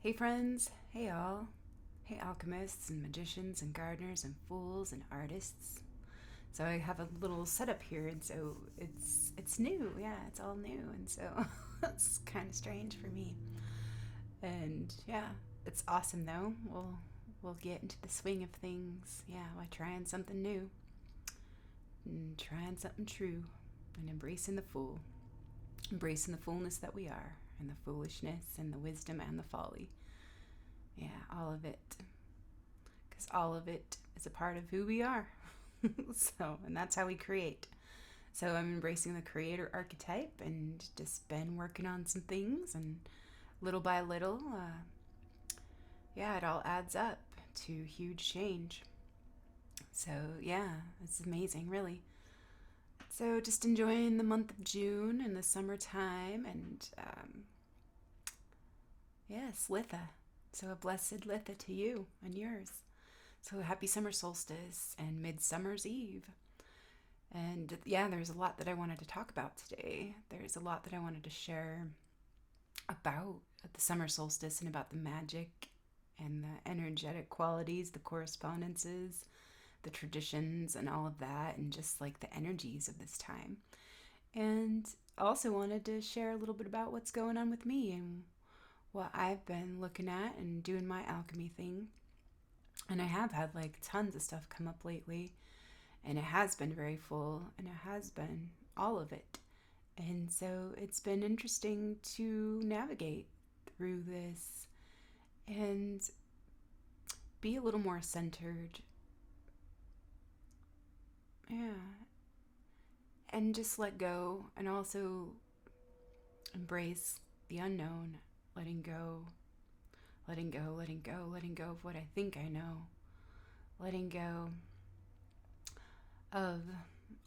Hey friends, hey all, hey alchemists and magicians and gardeners and fools and artists. So I have a little setup here, and so it's new. Yeah, it's all new, and so it's kind of strange for me. And yeah, it's awesome though. We'll get into the swing of things. Yeah, by trying something new and trying something true and embracing the fullness that we are, and the foolishness and the wisdom and the folly. Yeah, all of it. Because all of it is a part of who we are. And that's how we create. So I'm embracing the creator archetype and just been working on some things, and little by little, yeah, it all adds up to huge change. So yeah, it's amazing, really. So just enjoying the month of June and the summertime, and yes, Litha. So a blessed Litha to you and yours. So happy summer solstice and midsummer's eve. And yeah, there's a lot that I wanted to talk about today. There's a lot that I wanted to share about the summer solstice and about the magic and the energetic qualities, the correspondences, the traditions, and all of that, and just like the energies of this time. And also wanted to share a little bit about what's going on with me and what I've been looking at and doing my alchemy thing. And I have had like tons of stuff come up lately, and it has been very full, and it has been all of it. And so it's been interesting to navigate through this and be a little more centered. Yeah. And just let go, and also embrace the unknown, letting go, letting go, letting go, letting go of what I think I know, letting go of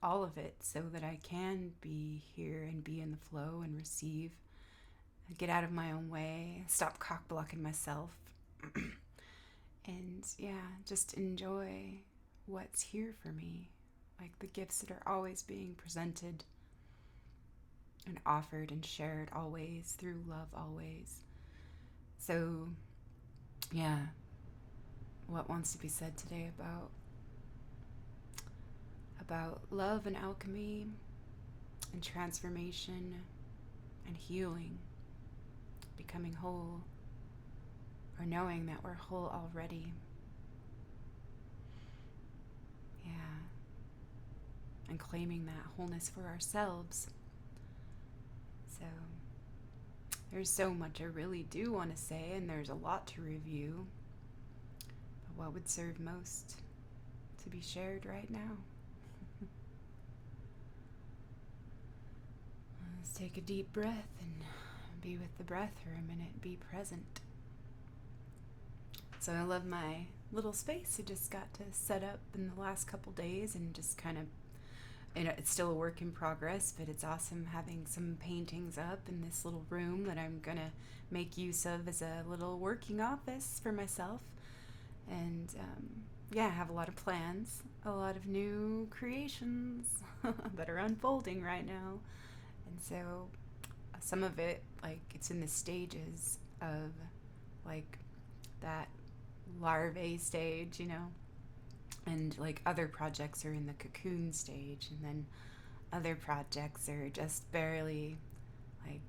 all of it so that I can be here and be in the flow and receive, get out of my own way, stop cock blocking myself, and yeah, just enjoy what's here for me. Like the gifts that are always being presented and offered and shared always through love, always. So, yeah, what wants to be said today about love and alchemy and transformation and healing, becoming whole, or knowing that we're whole already. Yeah, and claiming that wholeness for ourselves. So there's so much I really do want to say, and there's a lot to review. But what would serve most to be shared right now? Let's take a deep breath and be with the breath for a minute. Be present. So I love my little space. I just got to set up in the last couple days, and just kind of, it's still a work in progress, but it's awesome having some paintings up in this little room that I'm gonna make use of as a little working office for myself. And yeah, I have a lot of plans, a lot of new creations that are unfolding right now. And so some of it, like, it's in the stages of like that larvae stage, and like other projects are in the cocoon stage, and then other projects are just barely like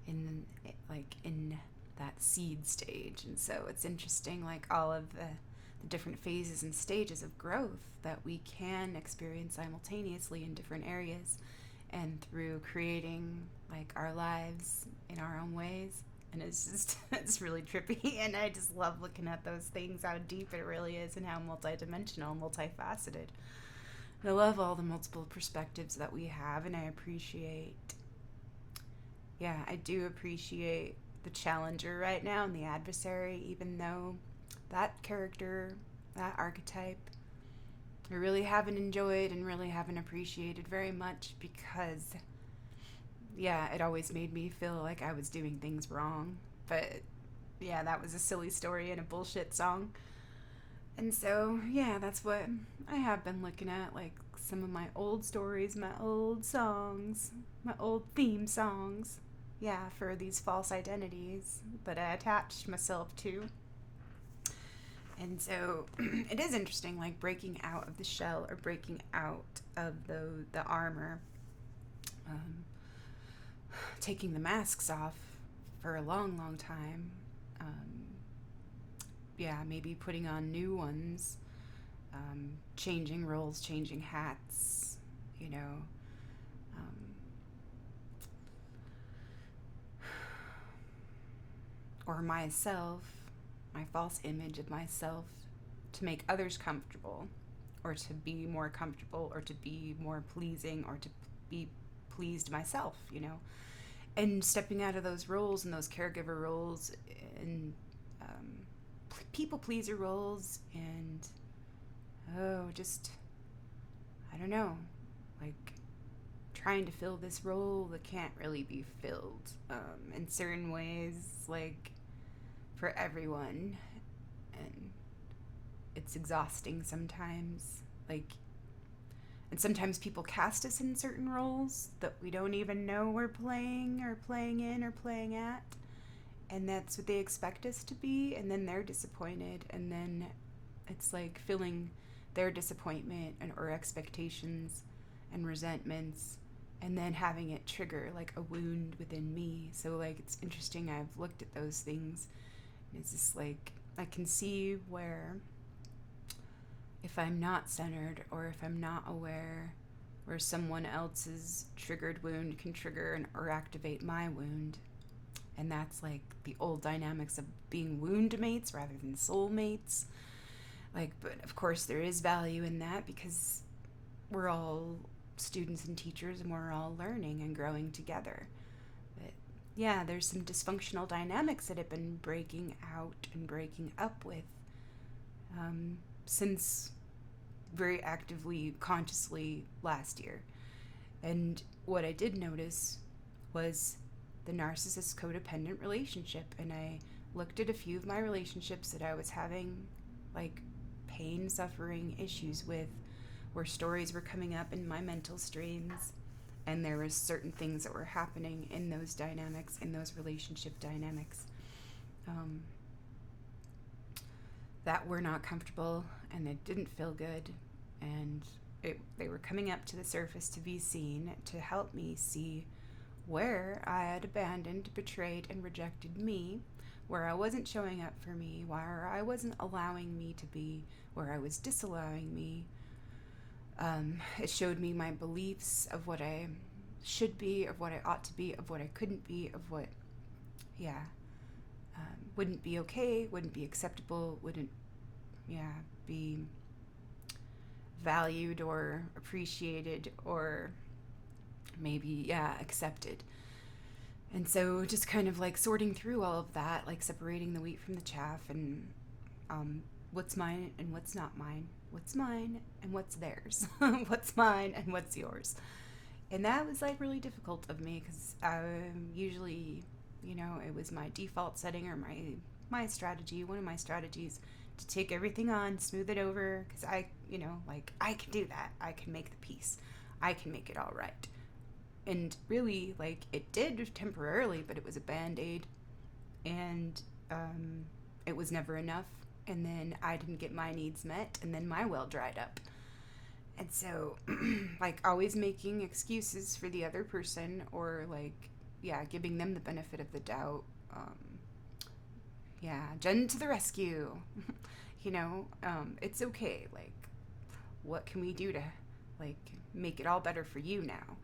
in that seed stage. And so it's interesting, like all of the different phases and stages of growth that we can experience simultaneously in different areas, and through creating like our lives in our own ways. And it's just it's really trippy, and I just love looking at those things, how deep it really is and how multidimensional, multifaceted. I love all the multiple perspectives that we have, and I appreciate, yeah, I do appreciate the challenger right now and the adversary, even though that character, that archetype, I really haven't enjoyed and really haven't appreciated very much, because yeah, it always made me feel like I was doing things wrong. But yeah, that was a silly story and a bullshit song. And so, yeah, that's what I have been looking at, like some of my old stories, my old songs, my old theme songs. yeah, for these false identities that I attached myself to. And so it is interesting, like breaking out of the shell or breaking out of the armor, um, taking the masks off for a long, long time. Um, yeah, maybe putting on new ones, changing roles, changing hats, you know. Um, or myself, my false image of myself, to make others comfortable, or to be more comfortable, or to be more pleasing, or to be pleased myself, you know. And stepping out of those roles and those caregiver roles and people pleaser roles and, oh, just, I don't know, like trying to fill this role that can't really be filled in certain ways, like for everyone. And it's exhausting sometimes. Like, and sometimes people cast us in certain roles that we don't even know we're playing or playing in or playing at. And that's what they expect us to be. And then they're disappointed. And then it's like filling their disappointment and or expectations and resentments, and then having it trigger like a wound within me. So like it's interesting, I've looked at those things, and it's just like I can see where if I'm not centered or if I'm not aware, where someone else's triggered wound can trigger or activate my wound. And that's like the old dynamics of being wound mates rather than soul mates. Like, but of course there is value in that because we're all students and teachers and we're all learning and growing together. But yeah, there's some dysfunctional dynamics that have been breaking out and breaking up with since very actively, consciously last year. And what I did notice was the narcissist codependent relationship. And I looked at a few of my relationships that I was having like pain, suffering, issues with, where stories were coming up in my mental streams, and there was certain things that were happening in those dynamics, in those relationship dynamics, that were not comfortable, and it didn't feel good, and they were coming up to the surface to be seen, to help me see where I had abandoned, betrayed, and rejected me, where I wasn't showing up for me, where I wasn't allowing me to be, where I was disallowing me. It showed me my beliefs of what I should be, of what I ought to be, of what I couldn't be, of what, wouldn't be okay, wouldn't be acceptable, wouldn't, be valued or appreciated or maybe, accepted. And so just kind of like sorting through all of that, like separating the wheat from the chaff, and what's mine and what's not mine, what's mine and what's theirs, what's mine and what's yours. And that was like really difficult of me because usually, it was my default setting or my strategy, one of my strategies, to take everything on, smooth it over, because I can do that. I can make the peace. I can make it all right. And really, like, it did temporarily, but it was a Band-Aid, and it was never enough. And then I didn't get my needs met, and then my well dried up. And so, like, always making excuses for the other person, or like, giving them the benefit of the doubt. Jen to the rescue. It's okay. Like, what can we do to, like, make it all better for you now?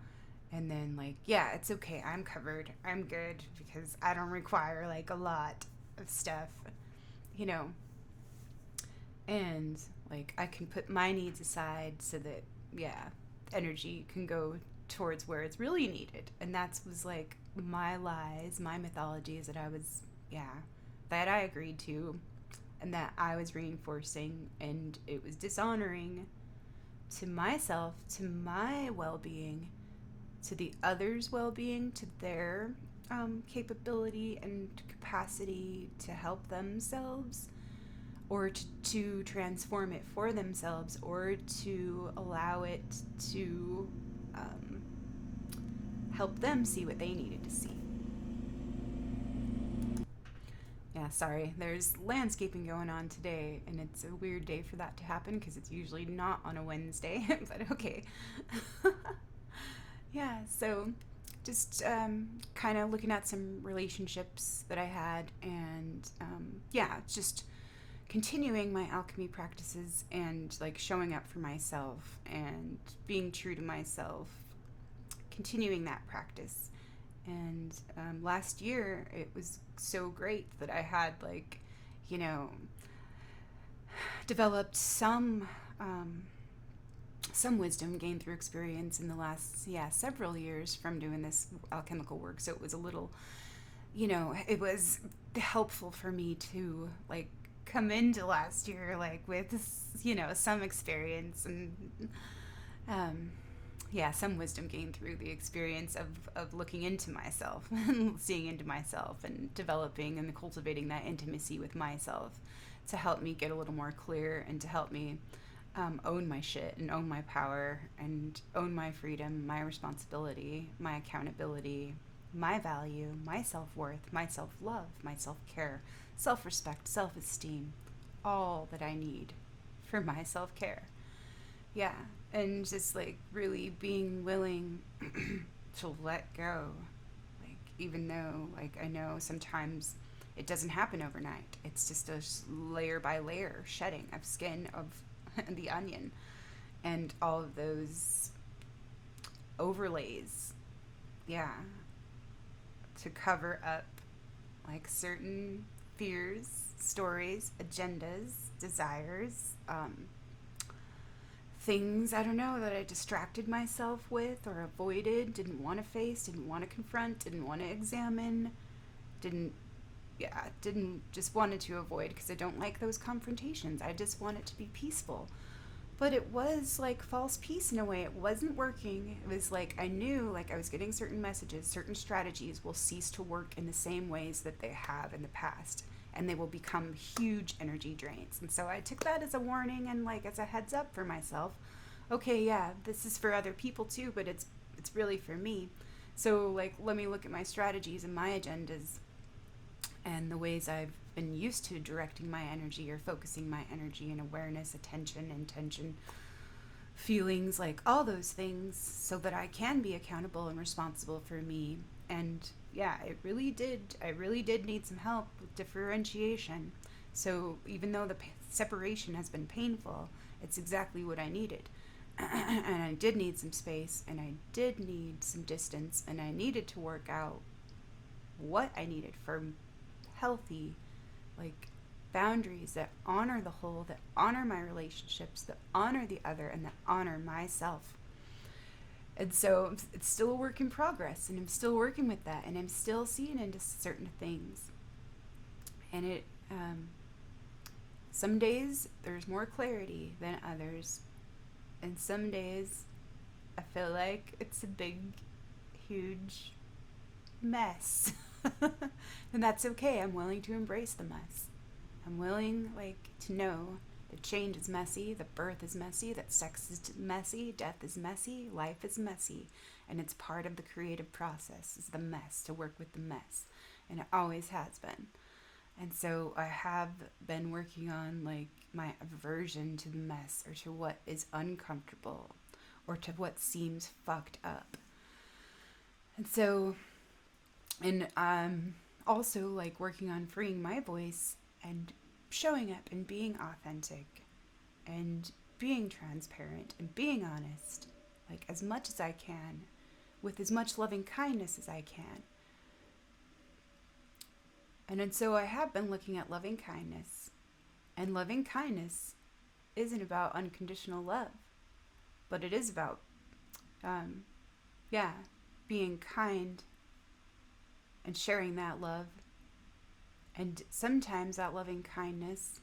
And then, like, it's okay. I'm covered. I'm good because I don't require, like, a lot of stuff, And, like, I can put my needs aside so that, energy can go towards where it's really needed. And that was, like, my lies, my mythologies that I was, that I agreed to and that I was reinforcing. And it was dishonoring to myself, to my well-being, to the others' well-being, to their capability and capacity to help themselves, or to transform it for themselves, or to allow it to help them see what they needed to see. Yeah, sorry. There's landscaping going on today, and it's a weird day for that to happen because it's usually not on a Wednesday, but okay. Yeah, so just kind of looking at some relationships that I had, and yeah, just continuing my alchemy practices and like showing up for myself and being true to myself, continuing that practice. And last year, it was so great that I had, like, you know, developed some wisdom gained through experience in the last, yeah, several years from doing this alchemical work. So it was a little, it was helpful for me to like come into last year like with, some experience and um, yeah, some wisdom gained through the experience of looking into myself and seeing into myself and developing and cultivating that intimacy with myself to help me get a little more clear and to help me own my shit and own my power and own my freedom, my responsibility, my accountability, my value, my self-worth, my self-love, my self-care, self-respect, self-esteem, all that I need for my self-care. Yeah, and just like really being willing to let go. Like, even though, like, I know sometimes it doesn't happen overnight, it's just a layer by layer shedding of skin of the onion and all of those overlays. Yeah, to cover up like certain fears, stories, agendas, desires, things, I don't know, that I distracted myself with or avoided, didn't want to face, didn't want to confront, didn't want to examine, didn't, yeah, didn't, just wanted to avoid because I don't like those confrontations. I just want it to be peaceful. But it was like false peace in a way. It wasn't working. It was like I knew, like I was getting certain messages, certain strategies will cease to work in the same ways that they have in the past, and they will become huge energy drains. And so I took that as a warning and like as a heads up for myself. Okay, yeah, this is for other people too, but it's really for me. So like let me look at my strategies and my agendas and the ways I've been used to directing my energy or focusing my energy and awareness, attention, intention, feelings, like all those things, so that I can be accountable and responsible for me. And yeah, I really did need some help with differentiation. So even though the separation has been painful, it's exactly what I needed. And I did need some space, and I did need some distance, and I needed to work out what I needed for healthy, like, boundaries that honor the whole, that honor my relationships, that honor the other, and that honor myself. And so it's still a work in progress, and I'm still working with that, and I'm still seeing into certain things. And some days there's more clarity than others, and some days I feel like it's a big, huge mess. And that's okay. I'm willing to embrace the mess. I'm willing, like, to know that change is messy, that birth is messy, that sex is messy, death is messy, life is messy, and it's part of the creative process, is the mess, to work with the mess, and it always has been. And so I have been working on, like, my aversion to the mess, or to what is uncomfortable, or to what seems fucked up. And so, and also, like, working on freeing my voice and showing up and being authentic and being transparent and being honest, like, as much as I can, with as much loving kindness as I can. And so I have been looking at loving kindness, and loving kindness isn't about unconditional love, but it is about yeah, being kind and sharing that love. And sometimes that loving kindness,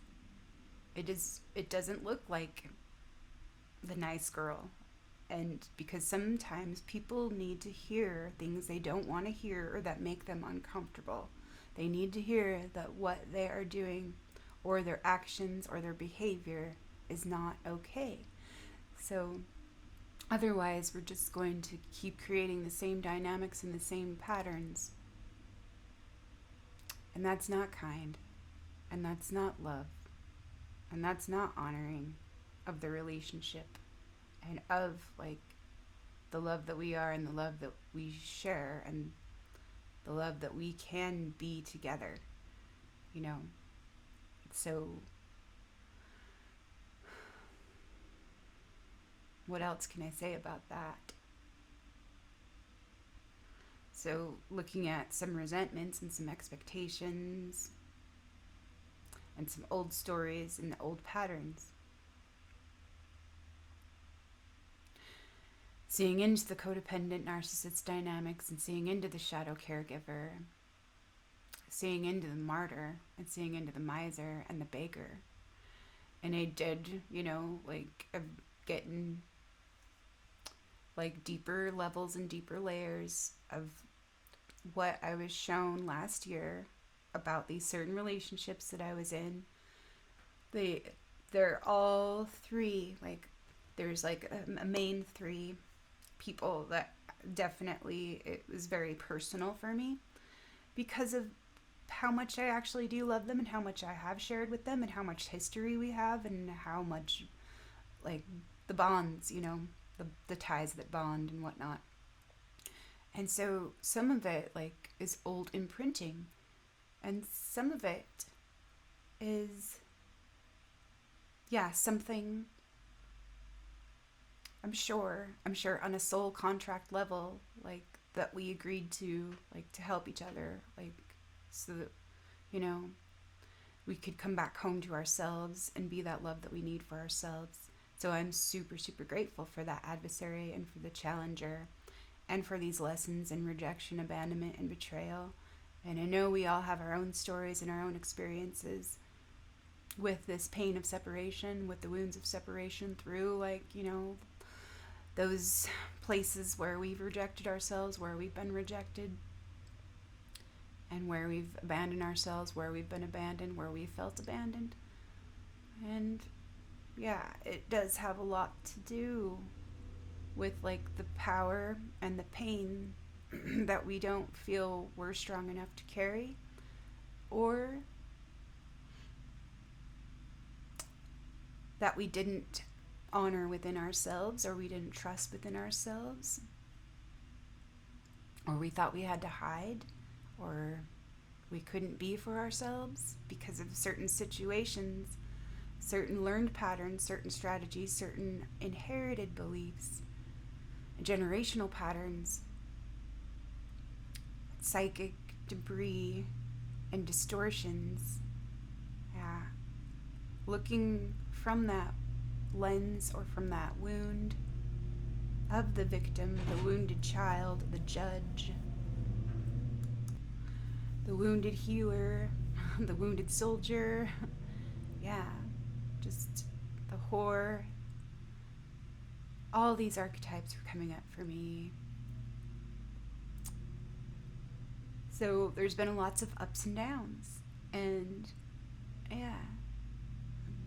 it doesn't look like the nice girl. And because sometimes people need to hear things they don't want to hear or that make them uncomfortable. They need to hear that what they are doing or their actions or their behavior is not okay. So otherwise, we're just going to keep creating the same dynamics and the same patterns. And that's not kind. And that's not love. And that's not honoring of the relationship and of like the love that we are and the love that we share and the love that we can be together, you know. So what else can I say about that? So looking at some resentments and some expectations and some old stories and old patterns. Seeing into the codependent narcissist dynamics and seeing into the shadow caregiver, seeing into the martyr and seeing into the miser and the beggar. And I did, like getting like deeper levels and deeper layers of what I was shown last year about these certain relationships that I was in. They're all three, like there's like a main three people that definitely it was very personal for me because of how much I actually do love them and how much I have shared with them and how much history we have and how much like the bonds, the ties that bond and whatnot. And so some of it like is old imprinting and some of it is something I'm sure on a soul contract level, like that we agreed to, like to help each other, like so that, we could come back home to ourselves and be that love that we need for ourselves. So I'm super, super grateful for that adversary and for the challenger and for these lessons in rejection, abandonment, and betrayal. And I know we all have our own stories and our own experiences with this pain of separation, with the wounds of separation through, like, those places where we've rejected ourselves, where we've been rejected, and where we've abandoned ourselves, where we've been abandoned, where we felt abandoned. And yeah, it does have a lot to do with like the power and the pain that we don't feel we're strong enough to carry, or that we didn't honor within ourselves, or we didn't trust within ourselves, or we thought we had to hide, or we couldn't be for ourselves because of certain situations, certain learned patterns, certain strategies, certain inherited beliefs, generational patterns, psychic debris and distortions. Yeah. Looking from that lens or from that wound of the victim, the wounded child, the judge, the wounded healer, the wounded soldier. Yeah, just the whore. All these archetypes were coming up for me. So there's been lots of ups and downs. And yeah,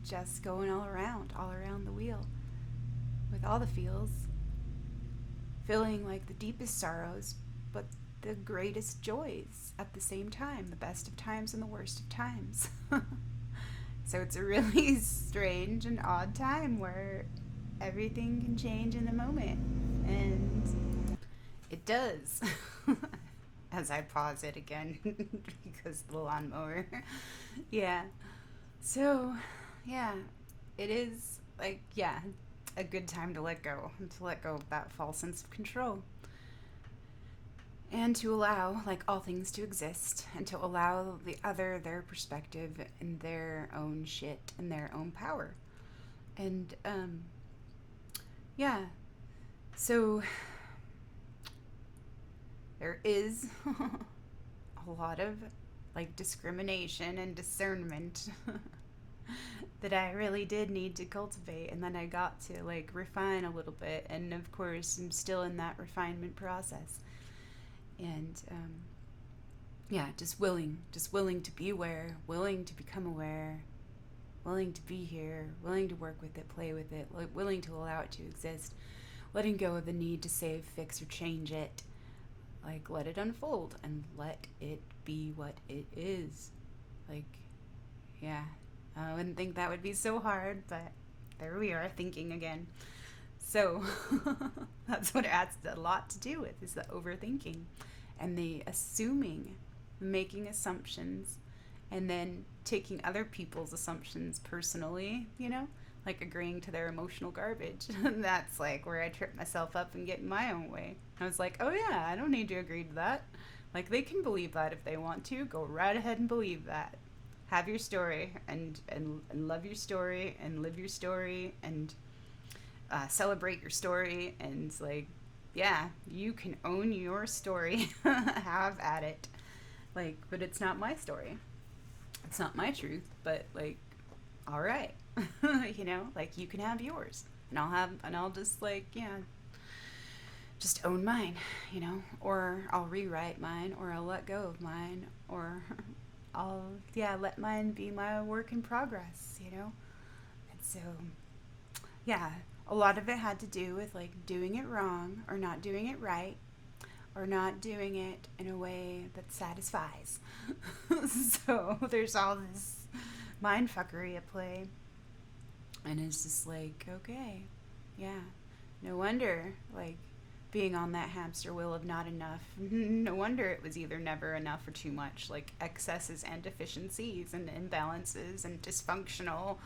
just going all around the wheel with all the feels, feeling like the deepest sorrows, but the greatest joys at the same time, the best of times and the worst of times. So it's a really strange and odd time where everything can change in a moment. And it does. As I pause it again because the lawnmower. Yeah. So, yeah, it is like, a good time to let go of that false sense of control. And to allow, like, all things to exist, and to allow the other their perspective and their own shit and their own power. And, yeah. So, there is a lot of, like, discrimination and discernment that I really did need to cultivate, and then I got to, like, refine a little bit. And, of course, I'm still in that refinement process. And just willing to be aware, willing to become aware, willing to be here, willing to work with it, play with it, willing to allow it to exist, letting go of the need to save, fix, or change it. Like, let it unfold and let it be what it is. Like, Yeah. I wouldn't think that would be so hard, but there we are thinking again. So that's what it has a lot to do with, is the overthinking and the assuming, making assumptions, and then taking other people's assumptions personally, like agreeing to their emotional garbage. And that's like where I trip myself up and get in my own way. I was like, oh yeah, I don't need to agree to that. Like, they can believe that if they want to. Go right ahead and believe that. Have your story, and love your story, and live your story, and celebrate your story, and like, yeah, you can own your story. Have at it. Like, but it's not my story. It's not my truth. But like, all right, like, you can have yours, and I'll just like, yeah, just own mine, or I'll rewrite mine, or I'll let go of mine, or I'll, yeah, let mine be my work in progress. And so, yeah, a lot of it had to do with like doing it wrong, or not doing it right, or not doing it in a way that satisfies. So there's all this mind fuckery at play. And it's just like, okay, yeah, no wonder, like, being on that hamster wheel of not enough. No wonder it was either never enough or too much, like excesses and deficiencies and imbalances and dysfunctional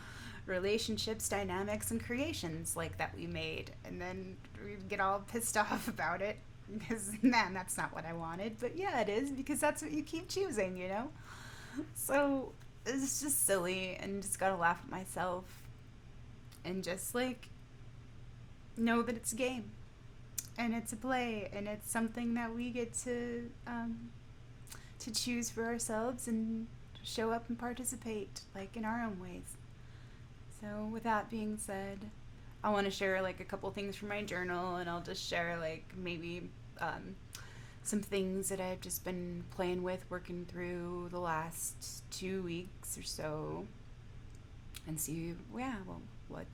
relationships, dynamics, and creations like that we made. And then we get all pissed off about it because, man, that's not what I wanted. But yeah, it is, because that's what you keep choosing. So it's just silly, and just gotta laugh at myself and just like know that it's a game, and it's a play, and it's something that we get to choose for ourselves and show up and participate, like, in our own ways. So with that being said, I want to share like a couple things from my journal, and I'll just share like maybe some things that I've just been playing with, working through the last 2 weeks or so, and see, yeah, well, what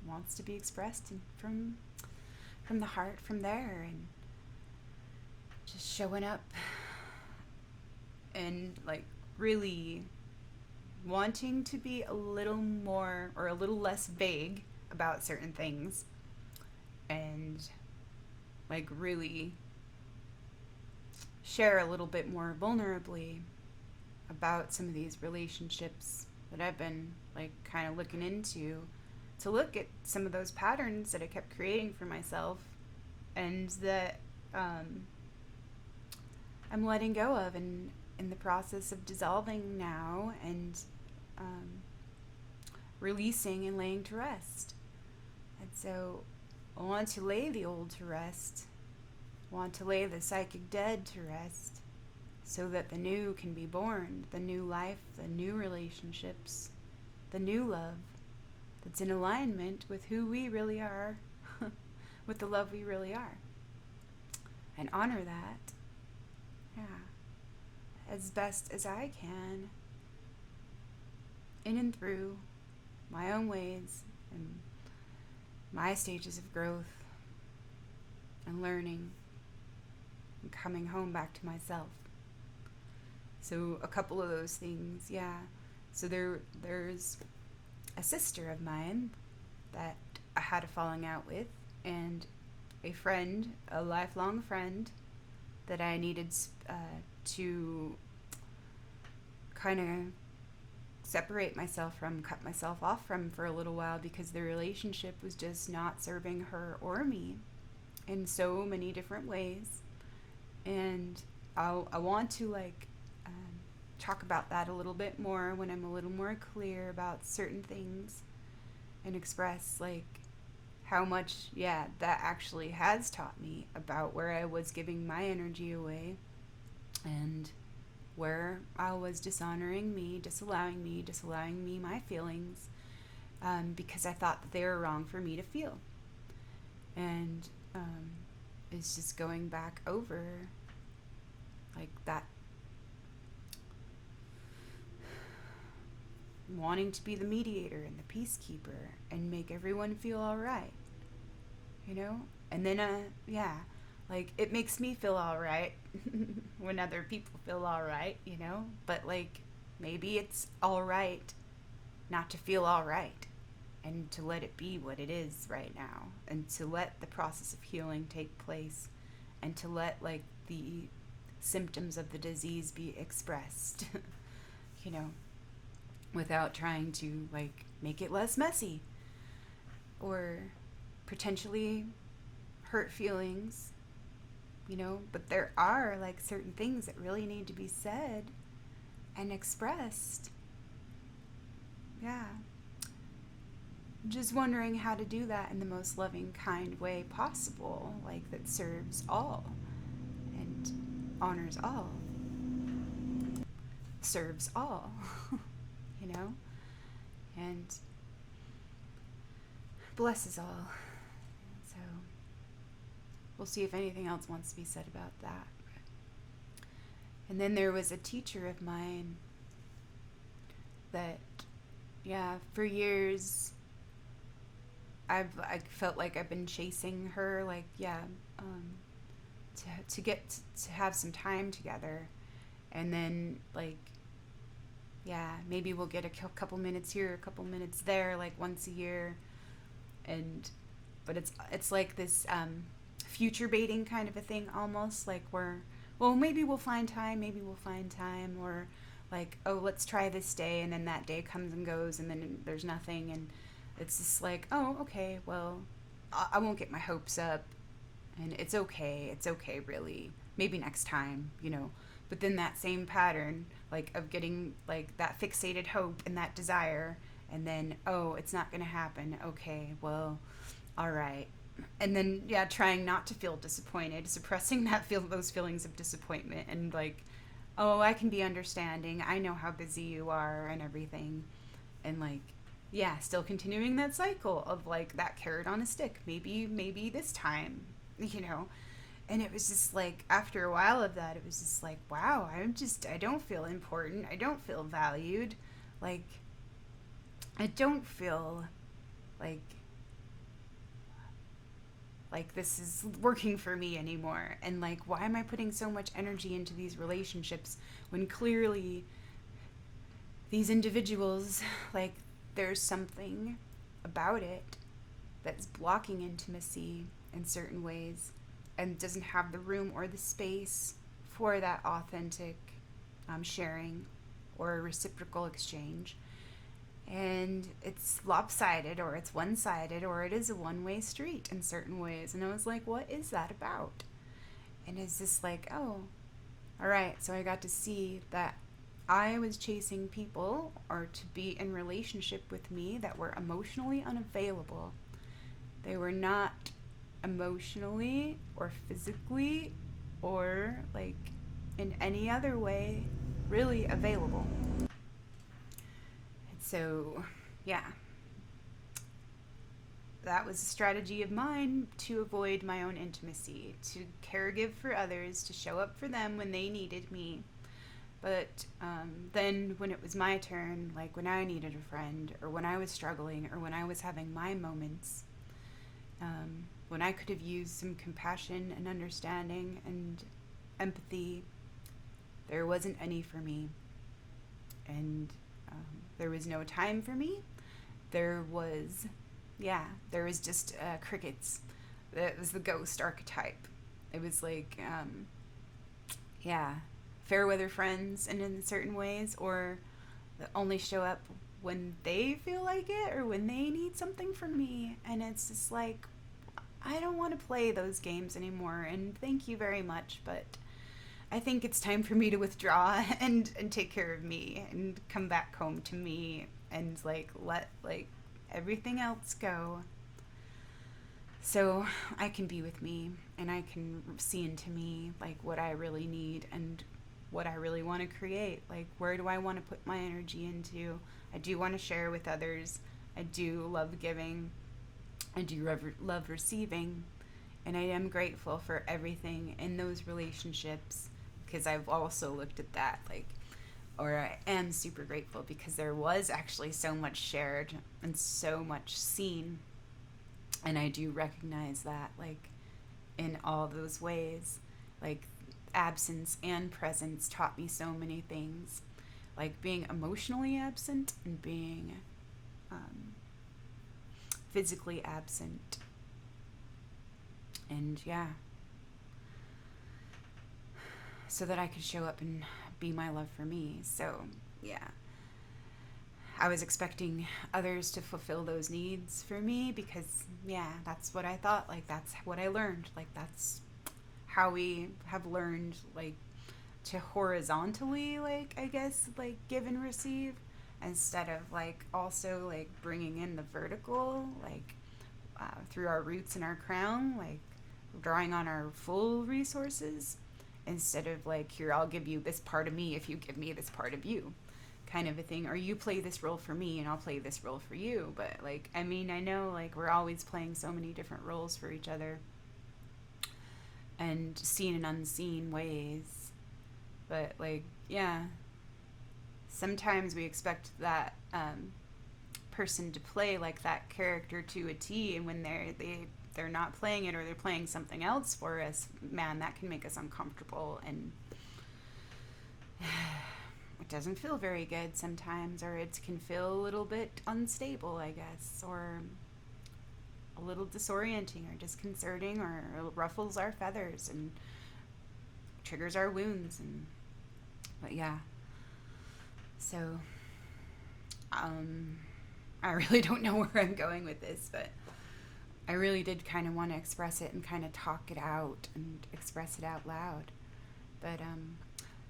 wants to be expressed and from the heart from there, and just showing up and like really wanting to be a little more or a little less vague about certain things, and like really share a little bit more vulnerably about some of these relationships that I've been like kind of looking into, to look at some of those patterns that I kept creating for myself, and that I'm letting go of, and in the process of dissolving now, and um, releasing and laying to rest. And so I want to lay the old to rest, want to lay the psychic dead to rest, so that the new can be born, the new life, the new relationships, the new love that's in alignment with who we really are, with the love we really are. And honor that, yeah, as best as I can, in and through my own ways and my stages of growth and learning and coming home back to myself. So a couple of those things, yeah. So there's a sister of mine that I had a falling out with, and a friend, a lifelong friend, that I needed to kind of separate myself from, cut myself off from for a little while, because the relationship was just not serving her or me in so many different ways. And I want to like talk about that a little bit more when I'm a little more clear about certain things, and express like how much, yeah, that actually has taught me about where I was giving my energy away, and where I was dishonoring me, disallowing me my feelings, because I thought that they were wrong for me to feel. And it's just going back over like that, wanting to be the mediator and the peacekeeper and make everyone feel all right, And then, yeah, like, it makes me feel all right when other people feel all right, But, like, maybe it's all right not to feel all right, and to let it be what it is right now, and to let the process of healing take place, and to let like the symptoms of the disease be expressed, you know, without trying to like make it less messy or potentially hurt feelings, you know. But there are like certain things that really need to be said and expressed. Yeah. Just wondering how to do that in the most loving, kind way possible, like that serves all and honors all, serves all, you know, and blesses all. So we'll see if anything else wants to be said about that. And then there was a teacher of mine that, yeah, for years I felt like I've been chasing her, like, yeah, um, to get to have some time together, and then like, yeah, maybe we'll get a couple minutes here, a couple minutes there, like once a year, and but it's like this future baiting kind of a thing, almost like we're, well, maybe we'll find time, or like, oh, let's try this day, and then that day comes and goes, and then there's nothing, and it's just like, oh, okay, well, I won't get my hopes up, and it's okay, really, maybe next time, you know. But then that same pattern, like, of getting like that fixated hope and that desire, and then, oh, it's not gonna happen, okay, well, all right. And then, yeah, trying not to feel disappointed, suppressing those feelings of disappointment, and like, oh, I can be understanding, I know how busy you are and everything, and like, yeah, still continuing that cycle of like that carrot on a stick, maybe this time, you know. And it was just like, after a while of that, it was just like, wow, I don't feel important, I don't feel valued, like, I don't feel like this is working for me anymore. And like, why am I putting so much energy into these relationships when clearly these individuals, like, there's something about it that's blocking intimacy in certain ways, and doesn't have the room or the space for that authentic sharing or reciprocal exchange. And it's lopsided, or it's one sided, or it is a one way street in certain ways. And I was like, what is that about? And it's just like, oh, all right. So I got to see that I was chasing people, or to be in relationship with me, that were emotionally unavailable. They were not emotionally or physically or like in any other way really available. And so, yeah, that was a strategy of mine to avoid my own intimacy, to caregive for others, to show up for them when they needed me. But then when it was my turn, like when I needed a friend, or when I was struggling, or when I was having my moments, when I could have used some compassion and understanding and empathy, there wasn't any for me. And there was no time for me. There was, yeah, there was just crickets. That was the ghost archetype. It was like, yeah, fair weather friends, and in certain ways, or that only show up when they feel like it, or when they need something from me. And it's just like, I don't want to play those games anymore, and thank you very much, but I think it's time for me to withdraw and take care of me and come back home to me, and like let like everything else go, so I can be with me, and I can see into me like what I really need and what I really want to create. Like, where do I want to put my energy into? I do want to share with others. I do love giving. I do love receiving. And I am grateful for everything in those relationships, because I've also looked at that, like, or I am super grateful because there was actually so much shared and so much seen. And I do recognize that, like, in all those ways, like, absence and presence taught me so many things. like being emotionally absent and being um, physically absent. And yeah, so that I could show up and be my love for me. So yeah, I was expecting others to fulfill those needs for me because, yeah, that's what I thought. Like, that's what I learned. Like, that's how we have learned, like, to horizontally, like, I guess, like, give and receive instead of, like, also, like, bringing in the vertical, like, through our roots and our crown, like, drawing on our full resources instead of, like, here, I'll give you this part of me if you give me this part of you, kind of a thing, or you play this role for me and I'll play this role for you. But like, I mean, I know like we're always playing so many different roles for each other and seen and unseen ways. But like, yeah, sometimes we expect that person to play like that character to a T, and when they're not playing it or they're playing something else for us, man, that can make us uncomfortable, and it doesn't feel very good sometimes, or it can feel a little bit unstable, I guess, or a little disorienting or disconcerting, or ruffles our feathers and triggers our wounds. And but yeah, so I really don't know where I'm going with this, but I really did kind of want to express it and kind of talk it out and express it out loud. But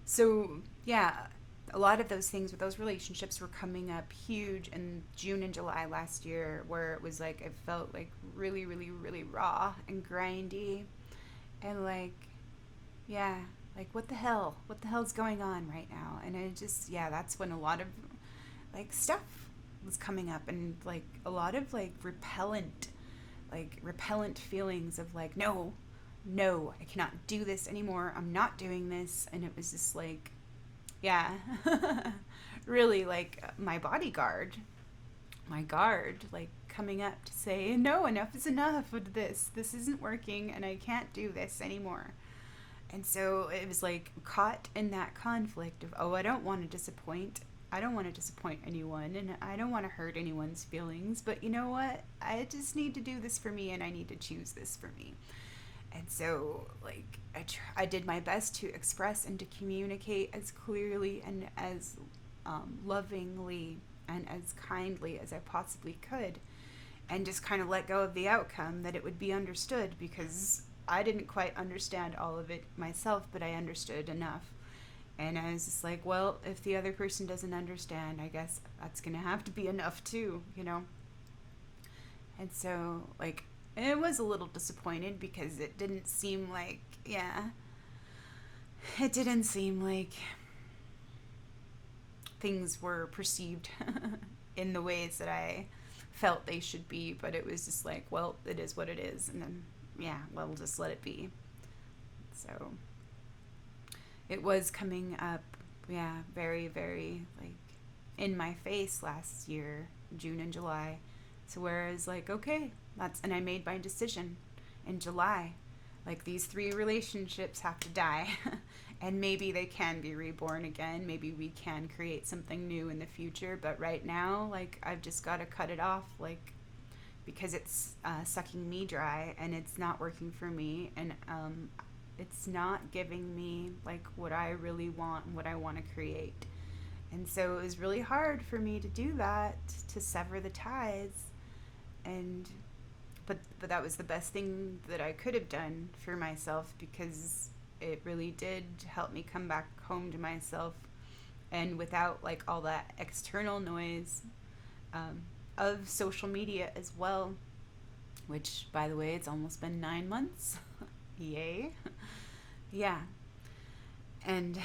so yeah, a lot of those things with those relationships were coming up huge in June and July last year, where it was like it felt like really, really, really raw and grindy, and like, yeah, like what the hell? What the hell's going on right now? And it just, yeah, that's when a lot of like stuff was coming up, and like a lot of like repellent feelings of like, no, no, I cannot do this anymore. I'm not doing this. And it was just like, yeah, really like my guard, like coming up to say, no, enough is enough with this. This isn't working and I can't do this anymore. And so it was like caught in that conflict of, oh, I don't want to disappoint. I don't want to disappoint anyone, and I don't want to hurt anyone's feelings. But you know what? I just need to do this for me, and I need to choose this for me. And so, like, I did my best to express and to communicate as clearly and as lovingly and as kindly as I possibly could, and just kind of let go of the outcome, that it would be understood, because I didn't quite understand all of it myself, but I understood enough. And I was just like, well, if the other person doesn't understand, I guess that's going to have to be enough too, you know? And so, like, it was a little disappointed because it didn't seem like, yeah, it didn't seem like things were perceived in the ways that I felt they should be. But it was just like, well, it is what it is. And then, yeah, well, we'll just let it be. So it was coming up, yeah, very, very, like, in my face last year, June and July. So where I was like, okay, and I made my decision in July. Like, these 3 relationships have to die. And maybe they can be reborn again. Maybe we can create something new in the future. But right now, like, I've just got to cut it off, like, because it's sucking me dry and it's not working for me. And it's not giving me like what I really want and what I want to create. And so it was really hard for me to do that, to sever the ties. And but that was the best thing that I could have done for myself, because it really did help me come back home to myself, and without like all that external noise of social media as well, which, by the way, it's almost been 9 months. Yay. Yeah. And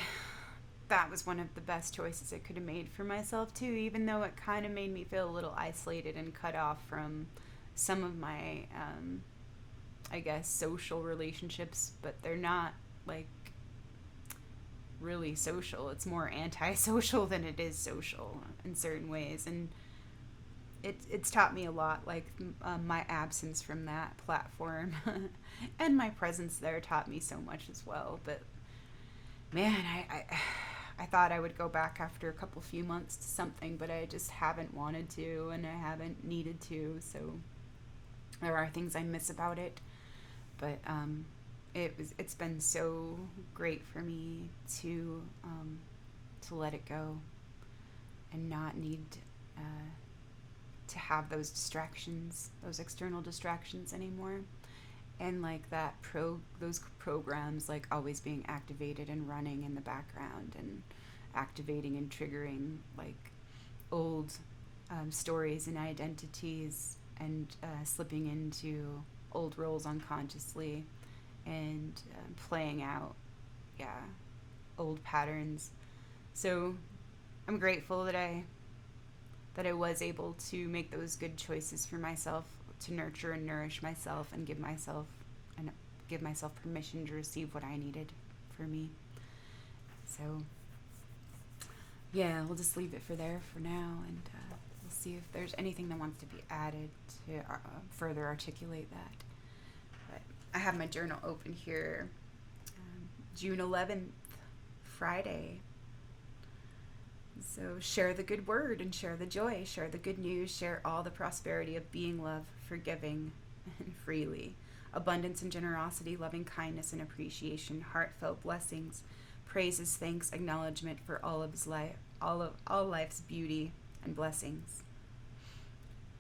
that was one of the best choices I could have made for myself too, even though it kind of made me feel a little isolated and cut off from some of my I guess social relationships. But they're not like really social. It's more antisocial than it is social in certain ways. And it's taught me a lot, like my absence from that platform and my presence there taught me so much as well. But man, I thought I would go back after a couple few months to something, but I just haven't wanted to and I haven't needed to. So there are things I miss about it, but it's been so great for me to let it go and not need uh, to have those distractions, those external distractions anymore. And like those programs like always being activated and running in the background and activating and triggering like old stories and identities and slipping into old roles unconsciously and playing out, yeah, old patterns. So I'm grateful that I was able to make those good choices for myself, to nurture and nourish myself and give myself permission to receive what I needed for me. So yeah, we'll just leave it for there for now, and we'll see if there's anything that wants to be added to further articulate that. But I have my journal open here. June 11th, Friday. So share the good word and share the joy, share the good news, share all the prosperity of being love, forgiving, and freely. Abundance and generosity, loving kindness and appreciation, heartfelt blessings, praises, thanks, acknowledgement for all of his life, all life's beauty and blessings.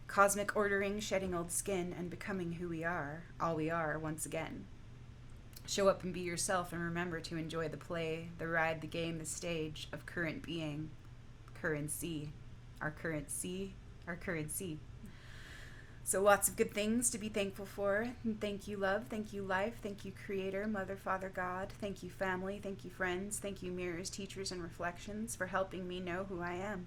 Cosmic ordering, shedding old skin and becoming who we are, all we are once again. Show up and be yourself and remember to enjoy the play, the ride, the game, the stage of current being, currency, our currency. So lots of good things to be thankful for. And thank you, love. Thank you, life. Thank you, Creator, Mother, Father, God. Thank you, family. Thank you, friends. Thank you, mirrors, teachers, and reflections for helping me know who I am.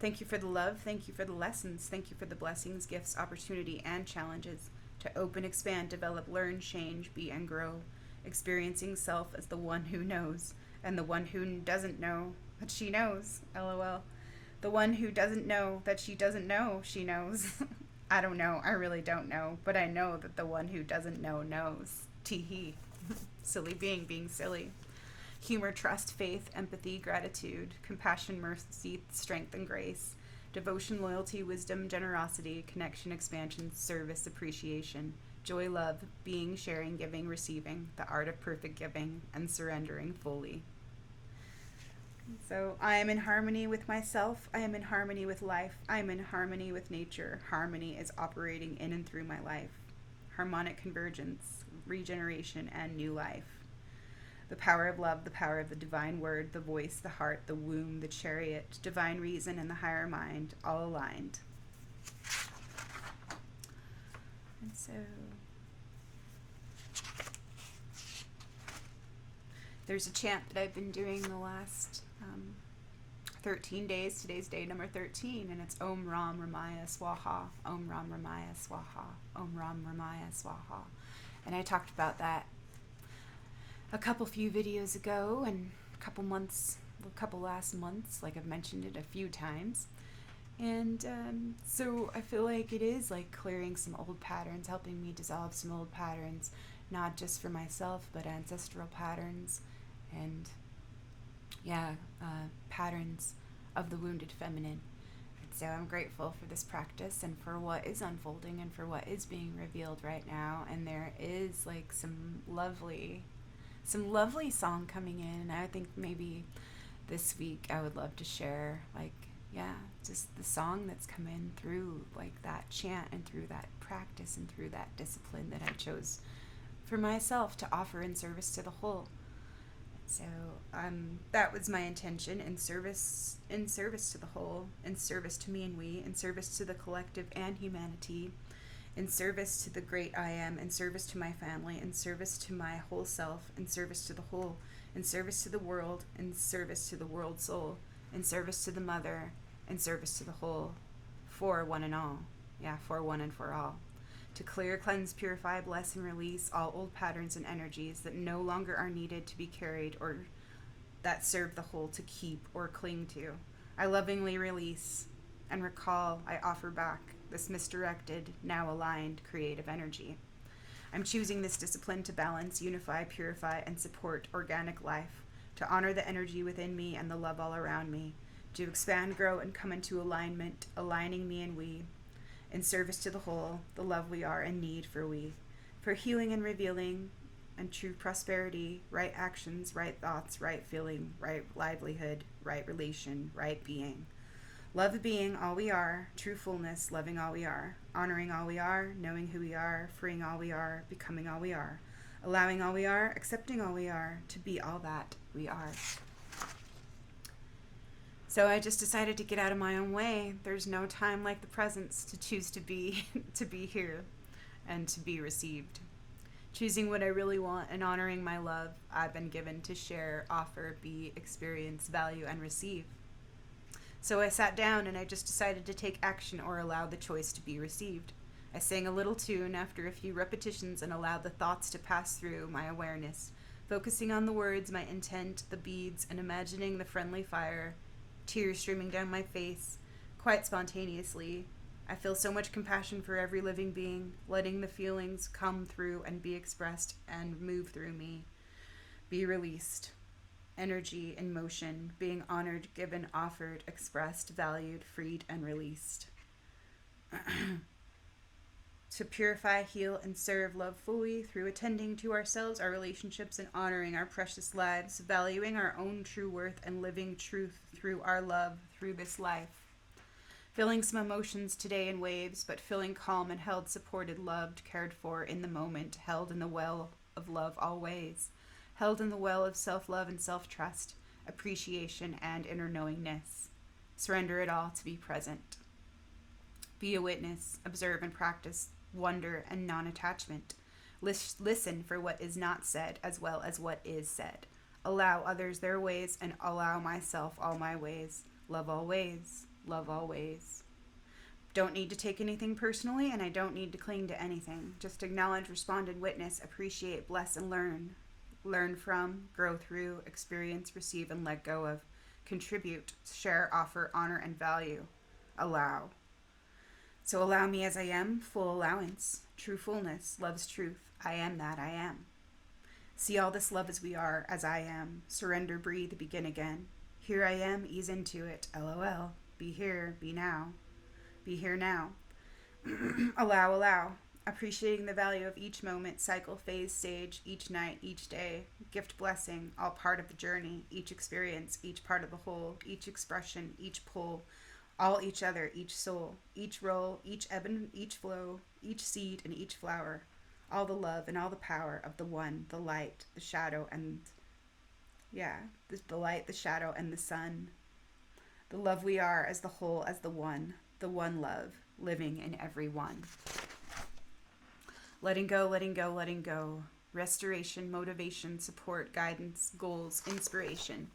Thank you for the love. Thank you for the lessons. Thank you for the blessings, gifts, opportunity, and challenges to open, expand, develop, learn, change, be, and grow. Experiencing self as the one who knows, and the one who doesn't know that she knows. LOL. The one who doesn't know that she doesn't know she knows. I don't know. I really don't know. But I know that the one who doesn't know knows. Tee-hee. Silly being silly. Humor, trust, faith, empathy, gratitude, compassion, mercy, strength, and grace. Devotion, loyalty, wisdom, generosity, connection, expansion, service, appreciation. Joy, love, being, sharing, giving, receiving. The art of perfect giving and surrendering fully. So I am in harmony with myself. I am in harmony with life. I am in harmony with nature. Harmony is operating in and through my life. Harmonic convergence, regeneration, and new life. The power of love, the power of the divine word, the voice, the heart, the womb, the chariot, divine reason, and the higher mind, all aligned. And so there's a chant that I've been doing the last 13 days. Today's day number 13, and it's Om Ram Ramaya Swaha, Om Ram Ramaya Swaha, Om Ram Ramaya Swaha. And I talked about that a few videos ago and a couple last months, like I've mentioned it a few times. And so I feel like it is like clearing some old patterns, helping me dissolve some old patterns, not just for myself, but ancestral patterns and patterns of the wounded feminine. And so I'm grateful for this practice and for what is unfolding and for what is being revealed right now. And there is like some lovely song coming in, and I think maybe this week I would love to share just the song that's come in through like that chant and through that practice and through that discipline that I chose for myself to offer in service to the whole. So that was my intention, in service to the whole, in service to me and we, in service to the collective and humanity, in service to the great I am, in service to my family, in service to my whole self, in service to the whole, in service to the world, in service to the world soul, in service to the mother, in service to the whole, for one and all. Yeah, for one and for all. To clear, cleanse, purify, bless, and release all old patterns and energies that no longer are needed to be carried or that serve the whole to keep or cling to. I lovingly release and recall, I offer back this misdirected, now aligned creative energy. I'm choosing this discipline to balance, unify, purify, and support organic life, to honor the energy within me and the love all around me, to expand, grow, and come into alignment, aligning me and we, in service to the whole, the love we are and need for healing and revealing, and true prosperity, right actions, right thoughts, right feeling, right livelihood, right relation, right being. Love being all we are, true fullness, loving all we are, honoring all we are, knowing who we are, freeing all we are, becoming all we are, allowing all we are, accepting all we are, to be all that we are. So I just decided to get out of my own way. There's no time like the presence to choose to be to be here and to be received. Choosing what I really want and honoring my love I've been given to share, offer, be, experience, value, and receive. So I sat down and I just decided to take action or allow the choice to be received. I sang a little tune after a few repetitions and allowed the thoughts to pass through my awareness, focusing on the words, my intent, the beads, and imagining the friendly fire, tears streaming down my face, quite spontaneously. I feel so much compassion for every living being, letting the feelings come through and be expressed and move through me, be released. Energy in motion, being honored, given, offered, expressed, valued, freed, and released. To purify, heal, and serve love fully through attending to ourselves, our relationships, and honoring our precious lives, valuing our own true worth, and living truth through our love through this life. Feeling some emotions today in waves, but feeling calm and held, supported, loved, cared for in the moment, held in the well of love always. Held in the well of self-love and self-trust, appreciation, and inner knowingness. Surrender it all to be present. Be a witness, observe and practice wonder and non-attachment. Listen for what is not said as well as what is said. Allow others their ways and allow myself all my ways. Love always, love always. Don't need to take anything personally, and I don't need to cling to anything. Just acknowledge, respond, and witness, appreciate, bless, and learn. Learn from, grow through, experience, receive, and let go of. Contribute, share, offer, honor, and value. Allow. So allow me as I am, full allowance, true fullness, love's truth. I am that I am. See all this love as we are, as I am. Surrender, breathe, begin again. Here I am, ease into it. LOL. Be here, be now. Be here now. Allow. Appreciating the value of each moment, cycle, phase, stage, each night, each day, gift, blessing, all part of the journey, each experience, each part of the whole, each expression, each pull, all each other, each soul, each roll, each ebb and each flow, each seed and each flower, all the love and all the power of the one, the light, the shadow, and the light, the shadow, and the sun. The love we are as the whole, as the one love, living in every one. Letting go, letting go, letting go. Restoration, motivation, support, guidance, goals, inspiration.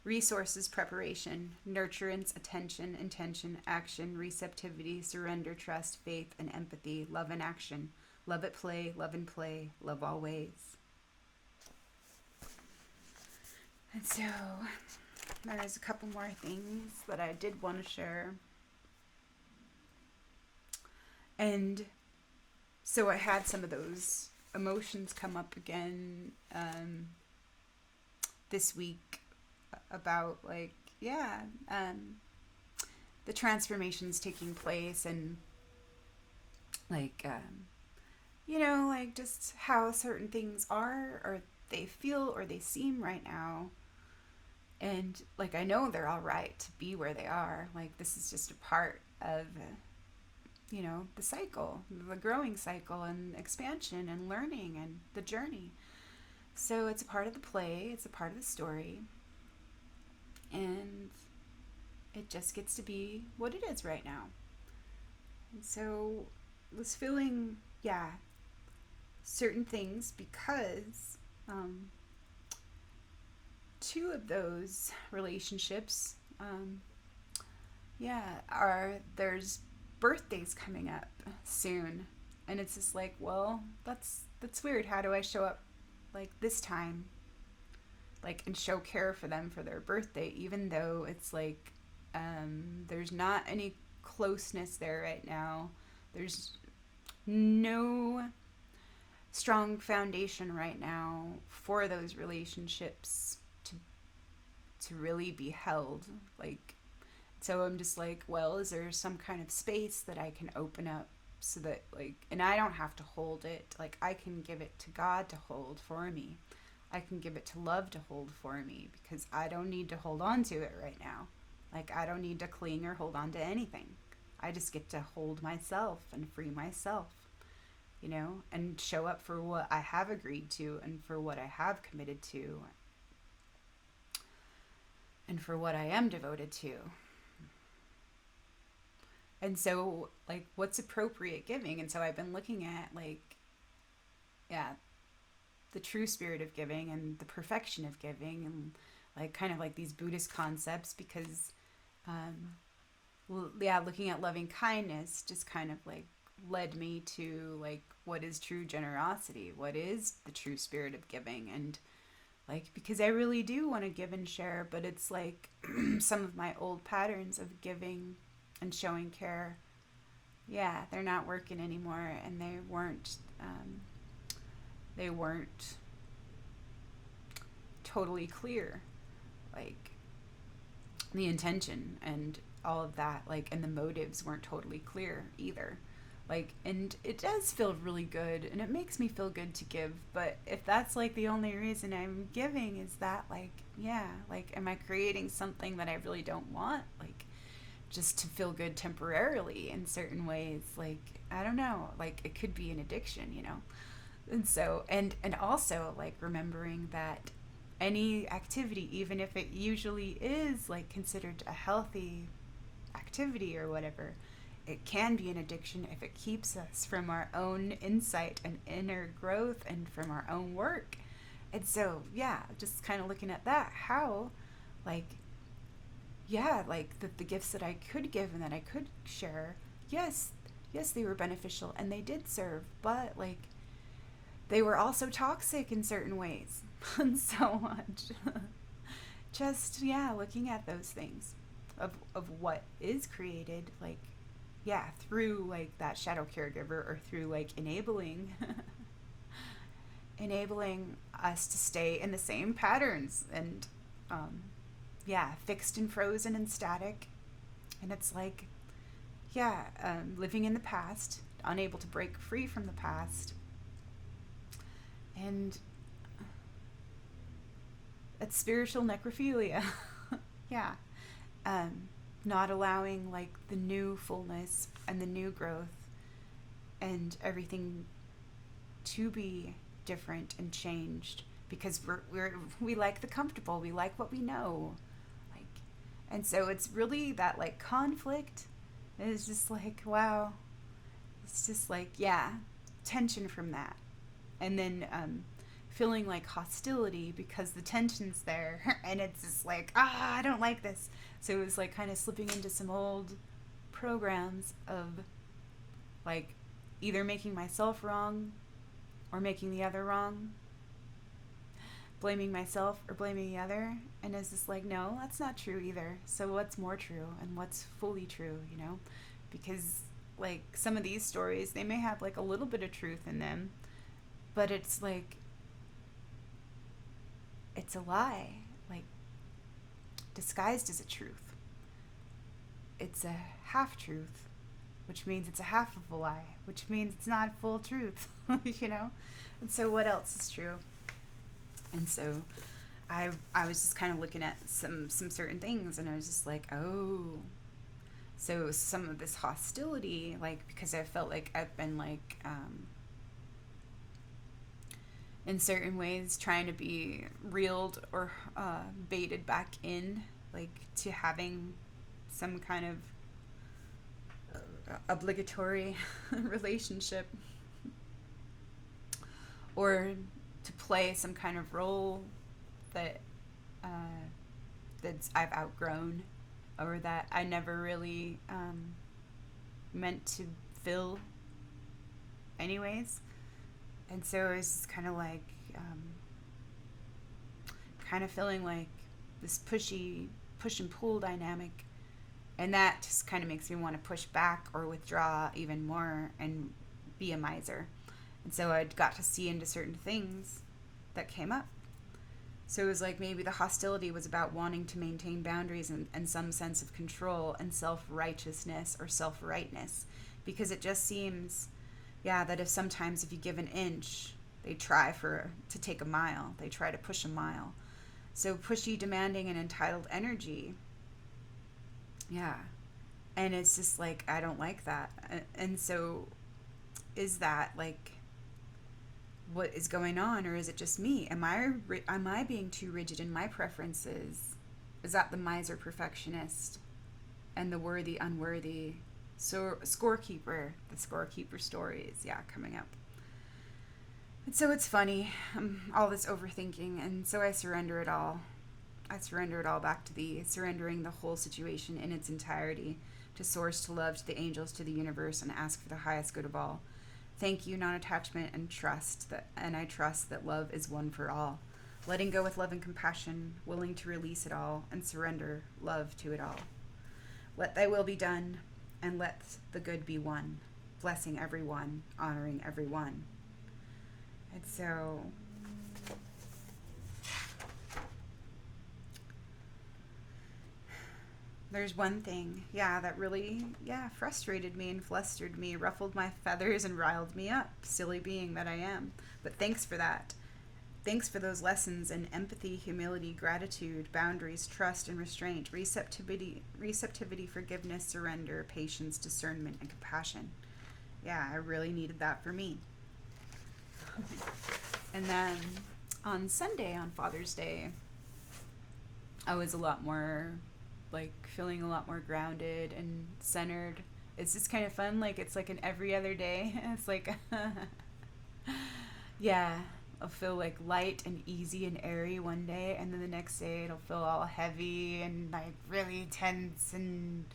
Resources, preparation, nurturance, attention, intention, action, receptivity, surrender, trust, faith, and empathy. Love and action. Love at play, love and play, love always. And so, there's a couple more things that I did want to share. And so I had some of those emotions come up again this week about the transformations taking place and just how certain things are or they feel or they seem right now. And I know they're all right to be where they are. This is just a part of the cycle, the growing cycle and expansion and learning and the journey. So it's a part of the play, it's a part of the story, and it just gets to be what it is right now. And so I was feeling, certain things because two of those relationships, there's birthdays coming up soon, and it's just that's weird. How do I show up this time and show care for them for their birthday, even though it's there's not any closeness there right now. There's no strong foundation right now for those relationships to to really be held. Like, so I'm just like, well, is there some kind of space that I can open up so that, like, and I don't have to hold it. Like, I can give it to God to hold for me. I can give it to love to hold for me, because I don't need to hold on to it right now. Like, I don't need to cling or hold on to anything. I just get to hold myself and free myself, and show up for what I have agreed to, and for what I have committed to, and for what I am devoted to. And so, like, what's appropriate giving? And so I've been looking at, like, yeah, the true spirit of giving and the perfection of giving, and, like, kind of like these Buddhist concepts, because, yeah, looking at loving kindness just kind of, like, led me to, like, what is true generosity? What is the true spirit of giving? And, like, because I really do want to give and share, but it's like some of my old patterns of giving and showing care, yeah, they're not working anymore, and they weren't totally clear, like, the intention and all of that, like, and the motives weren't totally clear either. Like, and it does feel really good, and it makes me feel good to give, but if that's, like, the only reason I'm giving, is that, like, yeah, like, am I creating something that I really don't want? Like, just to feel good temporarily in certain ways. Like, I don't know, like, it could be an addiction. And so, and also, like, remembering that any activity, even if it usually is, like, considered a healthy activity or whatever, it can be an addiction if it keeps us from our own insight and inner growth, and from our own work. And so, yeah, just kind of looking at that, how, like, yeah, like, the gifts that I could give and that I could share, yes, they were beneficial and they did serve, but, like, they were also toxic in certain ways. And so much. Just, yeah, looking at those things of what is created, like, yeah, through, like, that shadow caregiver, or through, like, enabling us to stay in the same patterns, and, yeah, fixed and frozen and static. And it's like, yeah, living in the past, unable to break free from the past. And it's spiritual necrophilia. Yeah. Not allowing, like, the new fullness and the new growth and everything to be different and changed, because we like the comfortable, we like what we know, like, and so it's really that, like, conflict is just like, wow, it's just like, yeah, tension from that, and then feeling like hostility because the tension's there, and it's just like, I don't like this. So it was like kind of slipping into some old programs of, like, either making myself wrong or making the other wrong, blaming myself or blaming the other. And it's just like, no, that's not true either. So what's more true, and what's fully true, because, like, some of these stories, they may have, like, a little bit of truth in them, but it's like, it's a lie, like, disguised as a truth. It's a half truth, which means it's a half of a lie, which means it's not full truth. And so what else is true? And so I was just kind of looking at some certain things, and I was just like, oh, so some of this hostility, like, because I felt like I've been, like, in certain ways trying to be reeled or baited back in, like, to having some kind of obligatory relationship, or to play some kind of role that that's I've outgrown, or that I never really meant to fill anyways. And so it was kind of like, kind of feeling like this push and pull dynamic. And that just kind of makes me want to push back or withdraw even more and be a miser. And so I got to see into certain things that came up. So it was like maybe the hostility was about wanting to maintain boundaries and some sense of control and self-righteousness or self-rightness. Because it just seems, yeah, that if sometimes if you give an inch, they try to take a mile. They try to push a mile. So pushy, demanding, and entitled energy. Yeah. And it's just like, I don't like that. And so is that like what is going on, or is it just me? Am I being too rigid in my preferences? Is that the miser perfectionist and the worthy unworthy? So the scorekeeper stories, yeah, coming up. And so it's funny, all this overthinking, and so I surrender it all. I surrender it all back to thee, surrendering the whole situation in its entirety to source, to love, to the angels, to the universe, and ask for the highest good of all. Thank you, non-attachment, and I trust that love is one for all. Letting go with love and compassion, willing to release it all and surrender love to it all. Let thy will be done, and let the good be one, blessing everyone, honoring everyone. And so there's one thing, that really, frustrated me and flustered me, ruffled my feathers and riled me up, silly being that I am. But thanks for that. Thanks for those lessons in empathy, humility, gratitude, boundaries, trust, and restraint, receptivity, forgiveness, surrender, patience, discernment, and compassion. Yeah, I really needed that for me. And then on Sunday, on Father's Day, I was a lot more, feeling a lot more grounded and centered. It's just kind of fun. It's like an every other day. It's like, yeah, I'll feel light and easy and airy one day, and then the next day it'll feel all heavy and really tense and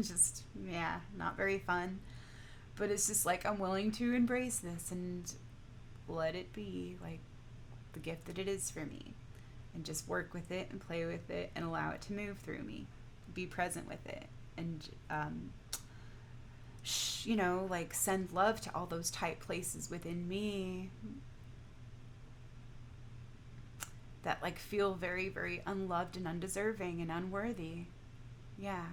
just, not very fun. But it's just I'm willing to embrace this and let it be the gift that it is for me, and just work with it and play with it and allow it to move through me, be present with it, and send love to all those tight places within me that feel very, very unloved and undeserving and unworthy. Yeah.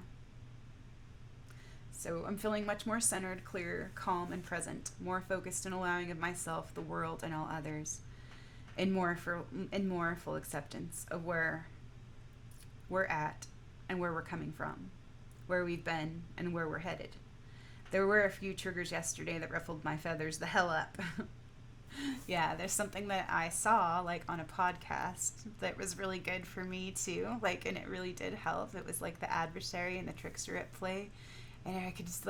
So I'm feeling much more centered, clear, calm, and present, more focused and allowing of myself, the world, and all others, and more full acceptance of where we're at and where we're coming from, where we've been and where we're headed. There were a few triggers yesterday that ruffled my feathers the hell up. Yeah, there's something that I saw on a podcast that was really good for me too, and it really did help. It was the adversary and the trickster at play, and I could just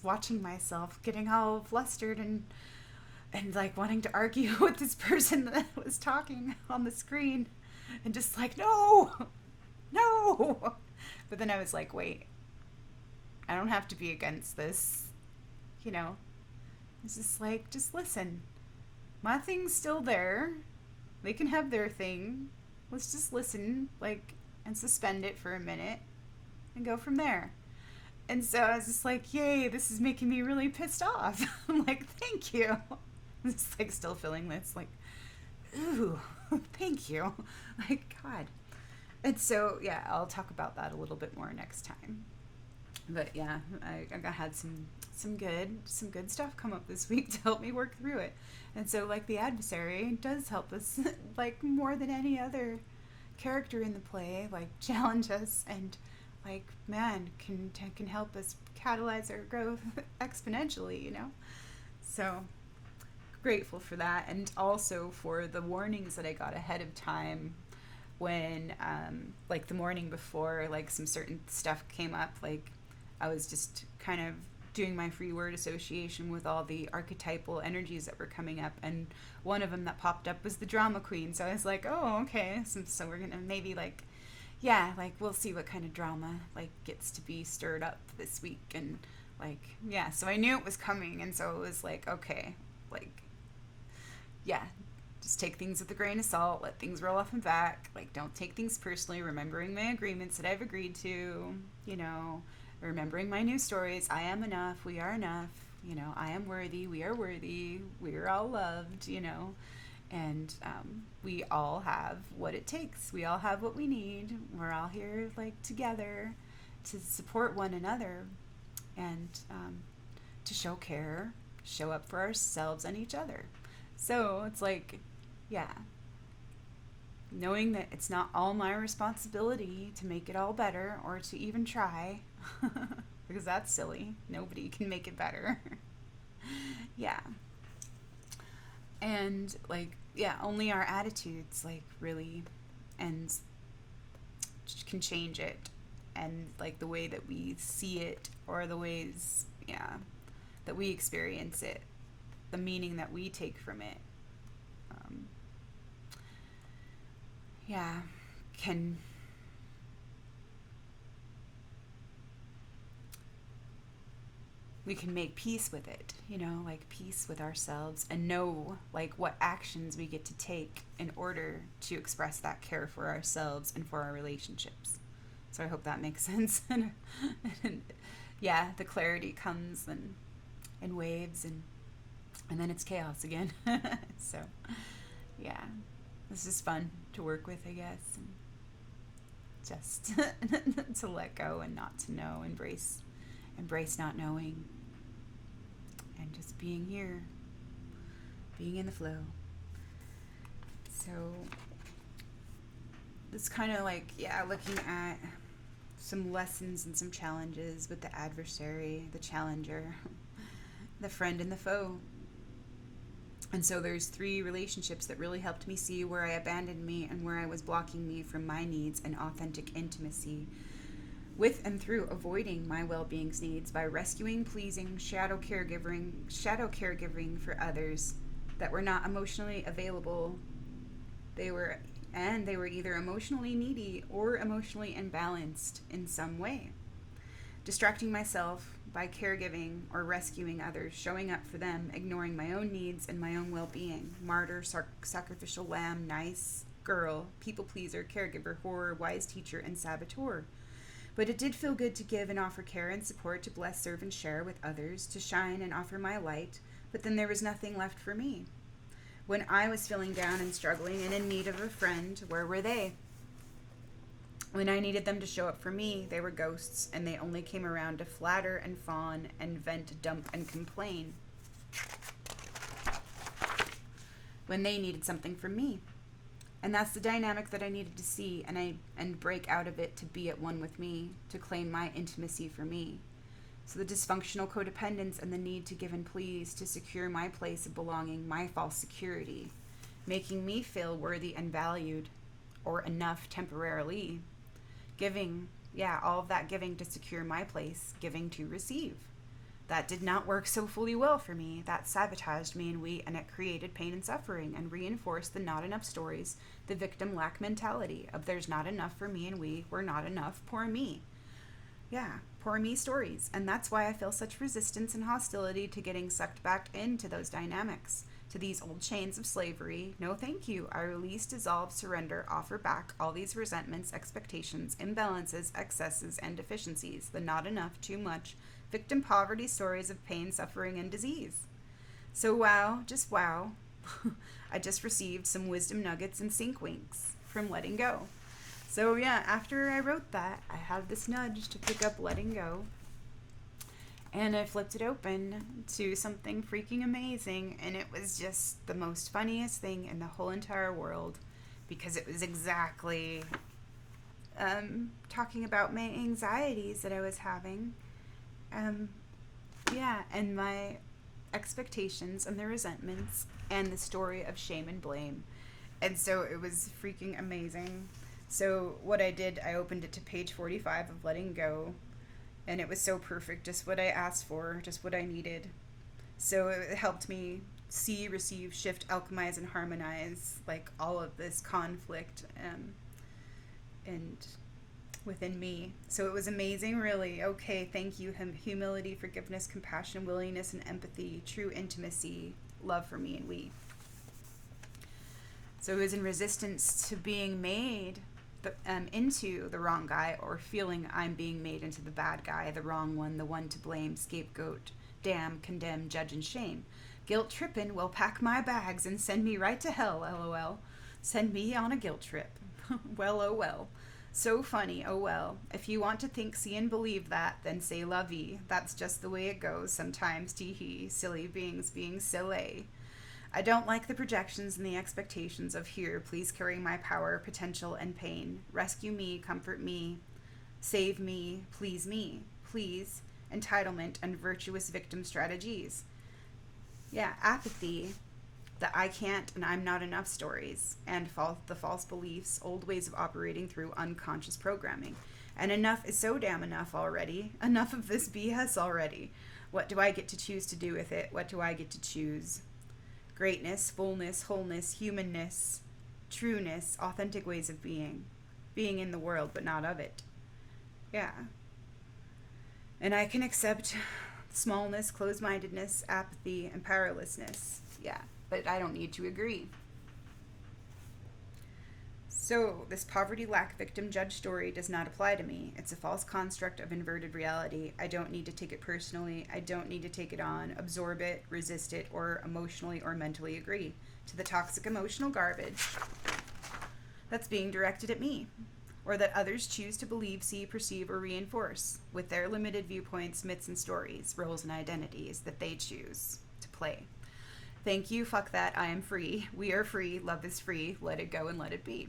watching myself getting all flustered and wanting to argue with this person that was talking on the screen, and just no. But then I was wait, I don't have to be against this, It's just just listen. My thing's still there. They can have their thing. Let's just listen, and suspend it for a minute and go from there. And so I was just yay, this is making me really pissed off. I'm thank you. I'm just still feeling this, ooh, thank you. God. And so, I'll talk about that a little bit more next time. But yeah, I had some good stuff come up this week to help me work through it. And so the adversary does help us more than any other character in the play, challenge us and man can help us catalyze our growth exponentially, So grateful for that, and also for the warnings that I got ahead of time when the morning before some certain stuff came up. I was just kind of doing my free word association with all the archetypal energies that were coming up, and one of them that popped up was the drama queen. So I was oh, okay, so we're gonna maybe we'll see what kind of drama gets to be stirred up this week. And so I knew it was coming, and so it was okay, just take things with a grain of salt, let things roll off and back, don't take things personally, remembering my agreements that I've agreed to, remembering my new stories. I am enough, we are enough, I am worthy, we are worthy, we are all loved, And we all have what it takes. We all have what we need. We're all here like together to support one another and to show care, show up for ourselves and each other. So it's like, yeah, knowing that it's not all my responsibility to make it all better or to even try, because that's silly. Nobody can make it better. Yeah. And like, yeah, only our attitudes like really and can change it, and like the way that we see it or the ways, yeah, that we experience it, the meaning that we take from it, um, yeah, can we can make peace with it, like peace with ourselves, and know like what actions we get to take in order to express that care for ourselves and for our relationships. So I hope that makes sense. And yeah, the clarity comes in waves, and then it's chaos again. So yeah, this is fun to work with, I guess, and just to let go and not to know, embrace not knowing, and just being here, being in the flow. So it's kind of like, yeah, looking at some lessons and some challenges with the adversary, the challenger, the friend, and the foe. And so there's 3 relationships that really helped me see where I abandoned me and where I was blocking me from my needs and authentic intimacy with and through avoiding my well-being's needs by rescuing, pleasing, shadow caregiving for others that were not emotionally available. They were either emotionally needy or emotionally imbalanced in some way. Distracting myself by caregiving or rescuing others, showing up for them, ignoring my own needs and my own well-being. Martyr, sacrificial lamb, nice girl, people pleaser, caregiver, horror, wise teacher, and saboteur. But it did feel good to give and offer care and support, to bless, serve, and share with others, to shine and offer my light. But then there was nothing left for me. When I was feeling down and struggling and in need of a friend, where were they? When I needed them to show up for me, they were ghosts, and they only came around to flatter and fawn and vent, dump, and complain when they needed something from me. And that's the dynamic that I needed to see and break out of it, to be at one with me, to claim my intimacy for me. So the dysfunctional codependence and the need to give and please, to secure my place of belonging, my false security, making me feel worthy and valued, or enough temporarily. Giving, yeah, all of that giving to secure my place, giving to receive. That did not work so fully well for me. That sabotaged me, and it created pain and suffering and reinforced the not enough stories, the victim lack mentality of there's not enough for me and we're not enough, poor me. Yeah, poor me stories. And that's why I feel such resistance and hostility to getting sucked back into those dynamics, to these old chains of slavery. No thank you. I release, dissolve, surrender, offer back all these resentments, expectations, imbalances, excesses, and deficiencies, the not enough, too much, victim poverty stories of pain, suffering, and disease. So wow, just wow, I just received some wisdom nuggets and sync winks from letting go. So yeah, after I wrote that, I had this nudge to pick up letting go, and I flipped it open to something freaking amazing, and it was just the most funniest thing in the whole entire world, because it was exactly talking about my anxieties that I was having. Yeah, and my expectations and the resentments and the story of shame and blame. And so it was freaking amazing. So what I did, I opened it to page 45 of letting go, and it was so perfect, just what I asked for, just what I needed. So it helped me see, receive, shift, alchemize, and harmonize like all of this conflict and within me. So it was amazing, really. Okay, thank you. Humility, forgiveness, compassion, willingness, and empathy, true intimacy, love for me and we. So it was in resistance to being made into the wrong guy, or feeling I'm being made into the bad guy, the wrong one, the one to blame, scapegoat, damn, condemn, judge, and shame. Guilt trippin' will pack my bags and send me right to hell, lol. Send me on a guilt trip. Well, oh well. So funny, oh well. If you want to think, see, and believe that, then say la vie. That's just the way it goes sometimes, tee hee. Silly beings being silly. I don't like the projections and the expectations of here, please carry my power, potential, and pain. Rescue me, comfort me, save me, please. Entitlement and virtuous victim strategies. Yeah, apathy, the I can't and I'm not enough stories, and the false beliefs, old ways of operating through unconscious programming. And enough is so damn enough already. Enough of this BS already. What do I get to choose to do with it? What do I get to choose? Greatness, fullness, wholeness, humanness, trueness, authentic ways of being. Being in the world, but not of it. Yeah. And I can accept smallness, closed-mindedness, apathy, and powerlessness. Yeah, but I don't need to agree. So, this poverty lack victim judge story does not apply to me. It's a false construct of inverted reality. I don't need to take it personally. I don't need to take it on, absorb it, resist it, or emotionally or mentally agree to the toxic emotional garbage that's being directed at me, or that others choose to believe, see, perceive, or reinforce with their limited viewpoints, myths, and stories, roles, and identities that they choose to play. Thank you, fuck that, I am free. We are free, love is free, let it go and let it be.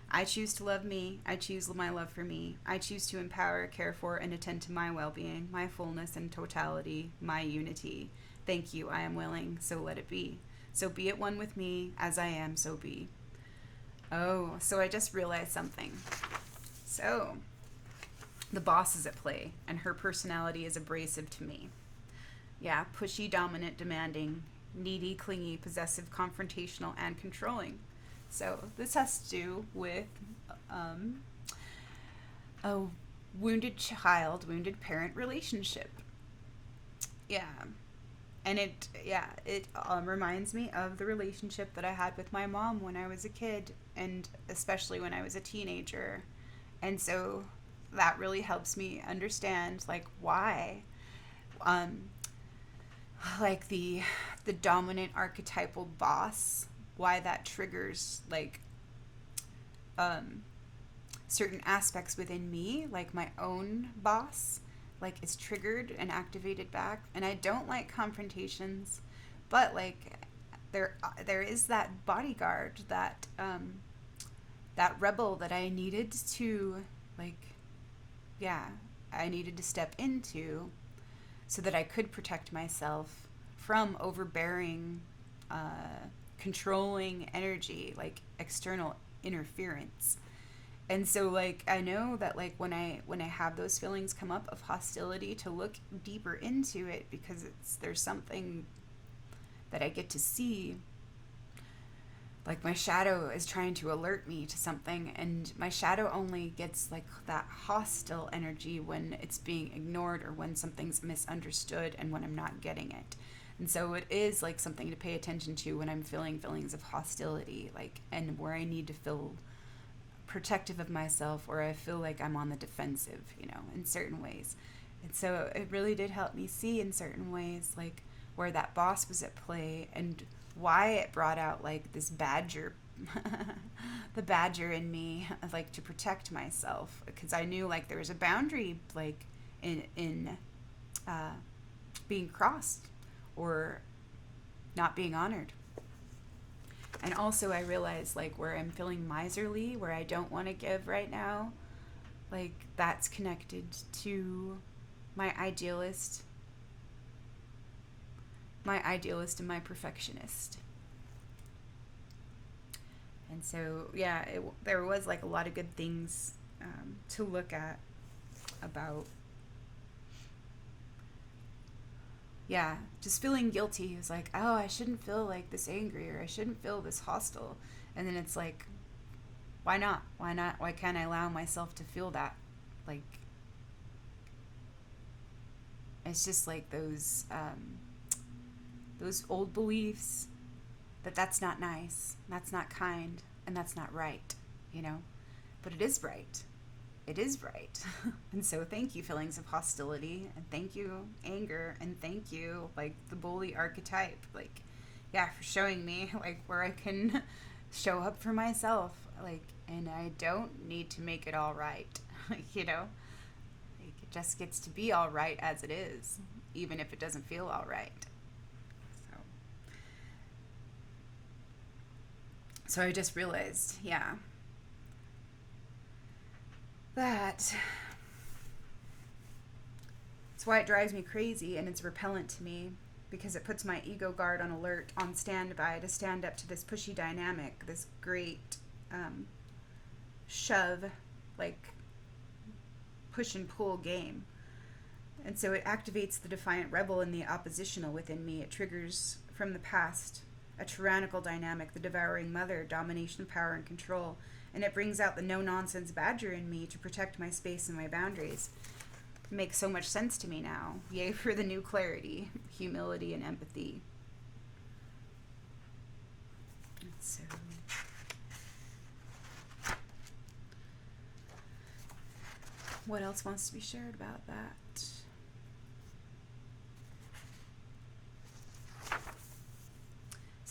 I choose to love me. I choose my love for me. I choose to empower, care for, and attend to my well-being, my fullness and totality, my unity. Thank you, I am willing, so let it be. So be at one with me, as I am, so be. Oh, so I just realized something. So, the boss is at play, and her personality is abrasive to me. Yeah, pushy, dominant, demanding, needy, clingy, possessive, confrontational, and controlling. So this has to do with a wounded child, wounded parent relationship. Yeah. And it reminds me of the relationship that I had with my mom when I was a kid, and especially when I was a teenager. And so that really helps me understand, like, why, like the dominant archetypal boss, why that triggers, like, certain aspects within me, like my own boss, like, is triggered and activated back. And I don't like confrontations, but, like, there is that bodyguard, that that rebel that I needed to, like, yeah, I needed to step into so that I could protect myself from overbearing, controlling energy, like external interference. And so, like, I know that, like, when I have those feelings come up of hostility, to look deeper into it, because there's something that I get to see. Like, my shadow is trying to alert me to something, and my shadow only gets, like, that hostile energy when it's being ignored, or when something's misunderstood and when I'm not getting it. And so it is, like, something to pay attention to when I'm feeling feelings of hostility, like, and where I need to feel protective of myself, or I feel like I'm on the defensive, you know, in certain ways. And so it really did help me see in certain ways, like, where that boss was at play, and why it brought out, like, this badger, the badger in me, like, to protect myself, because I knew, like, there was a boundary, like, in being crossed or not being honored. And also I realized, like, where I'm feeling miserly, where I don't want to give right now, like, that's connected to my idealist and my perfectionist. And so, yeah, there was, like, a lot of good things to look at about, yeah, just feeling guilty. It was like, oh, I shouldn't feel, like, this angry, or I shouldn't feel this hostile. And then it's like, why not? Why not? Why can't I allow myself to feel that? Like, it's just like those old beliefs that that's not nice, that's not kind, and that's not right, you know? But it is right. it is right. And so thank you, feelings of hostility, and thank you, anger, and thank you, like, the bully archetype. Like, yeah, for showing me, like, where I can show up for myself. Like, and I don't need to make it all right, you know? Like, it just gets to be all right as it is, even if it doesn't feel all right. So I just realized, yeah, that's why it drives me crazy and it's repellent to me, because it puts my ego guard on alert, on standby to stand up to this pushy dynamic, this great shove, like push and pull game. And so it activates the defiant rebel and the oppositional within me. It triggers from the past a tyrannical dynamic, the devouring mother, domination, power, and control. And it brings out the no-nonsense badger in me to protect my space and my boundaries. It makes so much sense to me now. Yay for the new clarity, humility, and empathy. So, what else wants to be shared about that?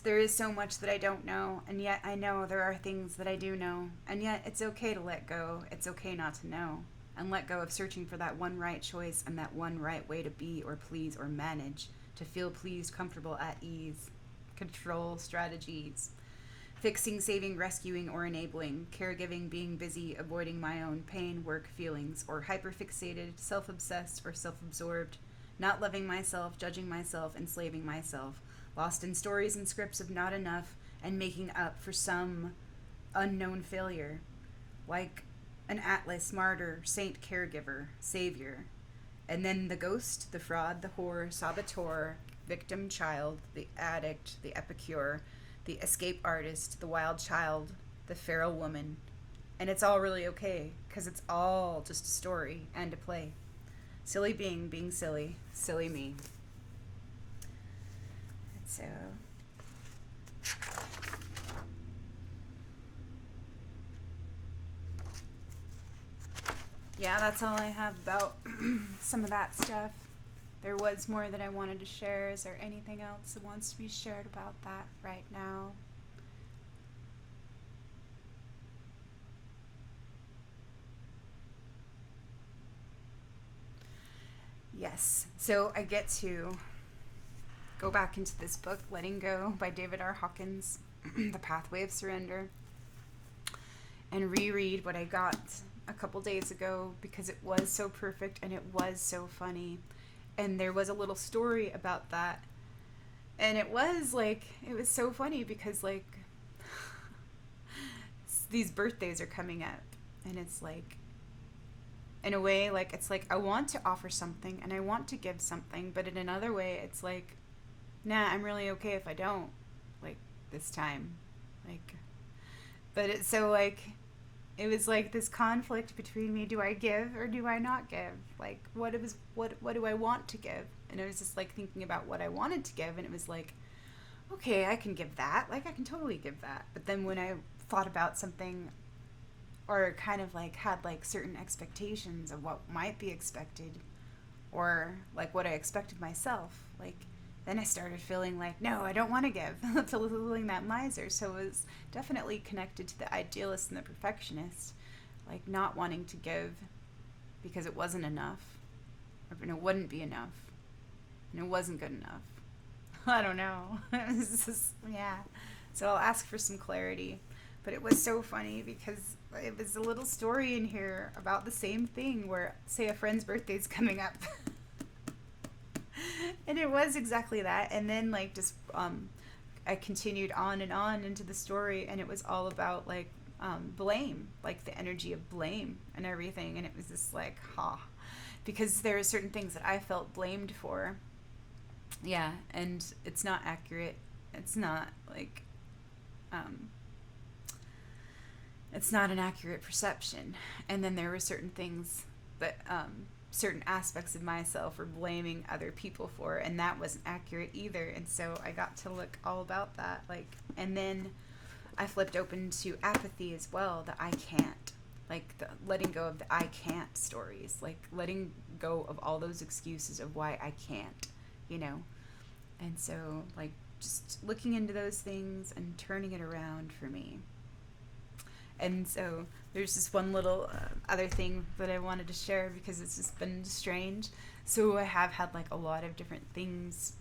There is so much that I don't know, and yet I know there are things that I do know, and yet it's okay to let go. It's okay not to know, and let go of searching for that one right choice and that one right way to be or please or manage, to feel pleased, comfortable, at ease. Control strategies. Fixing, saving, rescuing, or enabling. Caregiving, being busy, avoiding my own pain, work, feelings, or hyperfixated, self-obsessed, or self-absorbed. Not loving myself, judging myself, enslaving myself. Lost in stories and scripts of not enough and making up for some unknown failure. Like an atlas, martyr, saint, caregiver, savior. And then the ghost, the fraud, the whore, saboteur, victim, child, the addict, the epicure, the escape artist, the wild child, the feral woman. And it's all really okay, because it's all just a story and a play. Silly being silly, silly me. So, yeah, that's all I have about some of that stuff. There was more that I wanted to share. Is there anything else that wants to be shared about that right now? Yes. So I get to go back into this book, Letting Go by David R. Hawkins, The Pathway of Surrender, and reread what I got a couple days ago, because it was so perfect and it was so funny. And there was a little story about that. And it was so funny because, like, these birthdays are coming up. And it's like, in a way, like, it's like I want to offer something and I want to give something. But in another way, it's like, nah, I'm really okay if I don't, like, this time. Like, but it's so, like, it was like this conflict between me. Do I give or do I not give? Like, what do I want to give? And it was just like thinking about what I wanted to give, and it was like, okay, I can give that. Like, I can totally give that. But then when I thought about something, or kind of like had like certain expectations of what might be expected, or like what I expected myself, like, then I started feeling like, no, I don't want to give, feeling that miser. So it was definitely connected to the idealist and the perfectionist, like not wanting to give because it wasn't enough, or it wouldn't be enough, and it wasn't good enough. I don't know. It was just, yeah. So I'll ask for some clarity. But it was so funny because it was a little story in here about the same thing where, say, a friend's birthday's coming up. And it was exactly that. And then, like, just I continued on and on into the story, and it was all about, like, blame, like the energy of blame and everything. And it was just like, because there are certain things that I felt blamed for. Yeah, and it's not accurate. It's not, like, it's not an accurate perception. And then there were certain things that, certain aspects of myself were blaming other people for, and that wasn't accurate either. And so I got to look all about that, like, and then I flipped open to apathy as well, that I can't. like letting go of the I can't stories, like letting go of all those excuses of why I can't, you know. And so, like, just looking into those things and turning it around for me. And so there's this one little other thing that I wanted to share because it's just been strange. So I have had like a lot of different things,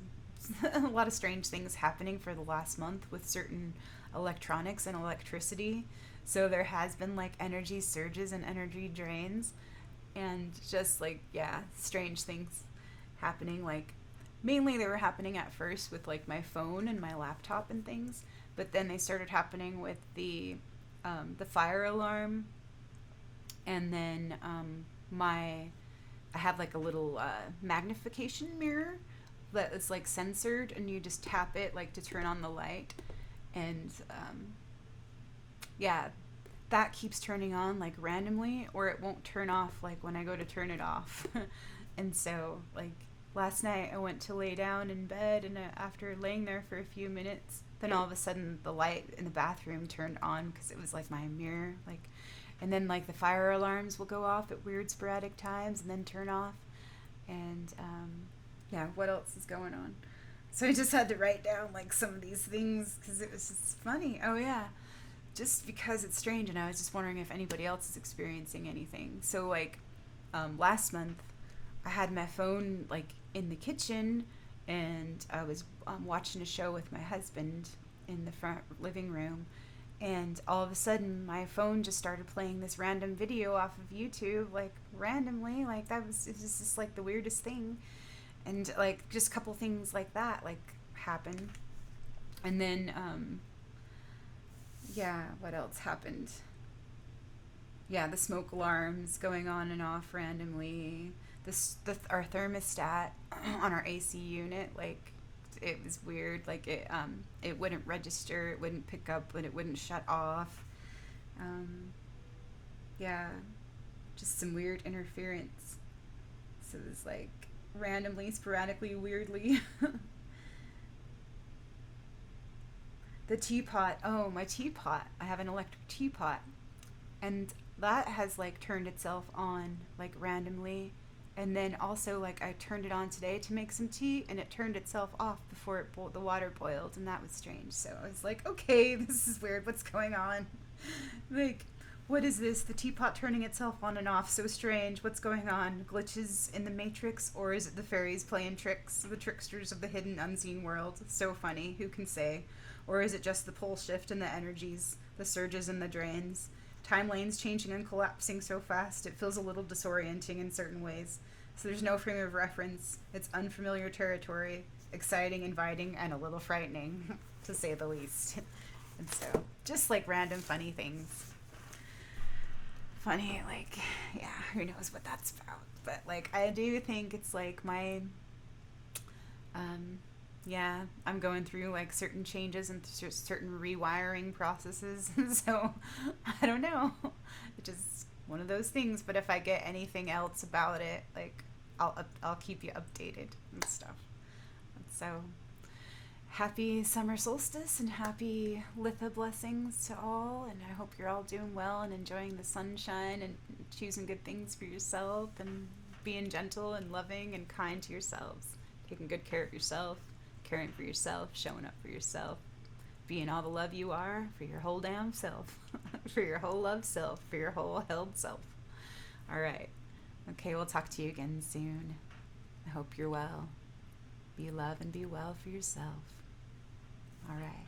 a lot of strange things happening for the last month with certain electronics and electricity. So there has been like energy surges and energy drains, and just like, yeah, strange things happening. Like, mainly they were happening at first with like my phone and my laptop and things, but then they started happening with the fire alarm, and then my I have like a little magnification mirror that is like censored, and you just tap it like to turn on the light, and yeah, that keeps turning on like randomly, or it won't turn off like when I go to turn it off. And so, like, last night I went to lay down in bed, and after laying there for a few minutes, then all of a sudden the light in the bathroom turned on because it was like my mirror, like, and then like the fire alarms will go off at weird sporadic times and then turn off. And yeah, what else is going on? So I just had to write down like some of these things because it was just funny. Oh yeah, just because it's strange, and I was just wondering if anybody else is experiencing anything. So like last month I had my phone like in the kitchen, and I was watching a show with my husband in the front living room, and all of a sudden my phone just started playing this random video off of YouTube, like randomly, like that was, it was just like the weirdest thing. And like just a couple things like that like happen. And then yeah, what else happened? Yeah, the smoke alarms going on and off randomly. Our thermostat on our AC unit, like, it was weird. Like it wouldn't register, it wouldn't pick up, but it wouldn't shut off. Um, yeah, just some weird interference. So it was like randomly, sporadically, weirdly. The teapot. Oh, my teapot. I have an electric teapot, and that has like turned itself on like randomly, and then also like I turned it on today to make some tea, and it turned itself off before the water boiled, and that was strange. So I was like, okay, this is weird, what's going on? Like, what is this, the teapot turning itself on and off, so strange, what's going on? Glitches in the matrix, or is it the fairies playing tricks, the tricksters of the hidden unseen world? So funny, who can say? Or is it just the pole shift in the energies, the surges and the drains? Time lanes changing and collapsing so fast, it feels a little disorienting in certain ways. So there's no frame of reference. It's unfamiliar territory, exciting, inviting, and a little frightening, to say the least. And so, just like random funny things. Funny, like, yeah, who knows what that's about. But, like, I do think it's like my, yeah, I'm going through like certain changes and certain rewiring processes. So I don't know. It's just one of those things. But if I get anything else about it, like, I'll keep you updated and stuff. And so happy summer solstice and happy Litha blessings to all. And I hope you're all doing well and enjoying the sunshine and choosing good things for yourself and being gentle and loving and kind to yourselves. Taking good care of yourself, caring for yourself, showing up for yourself, being all the love you are for your whole damn self, for your whole loved self, for your whole held self. All right. Okay, we'll talk to you again soon. I hope you're well. Be love and be well for yourself. All right.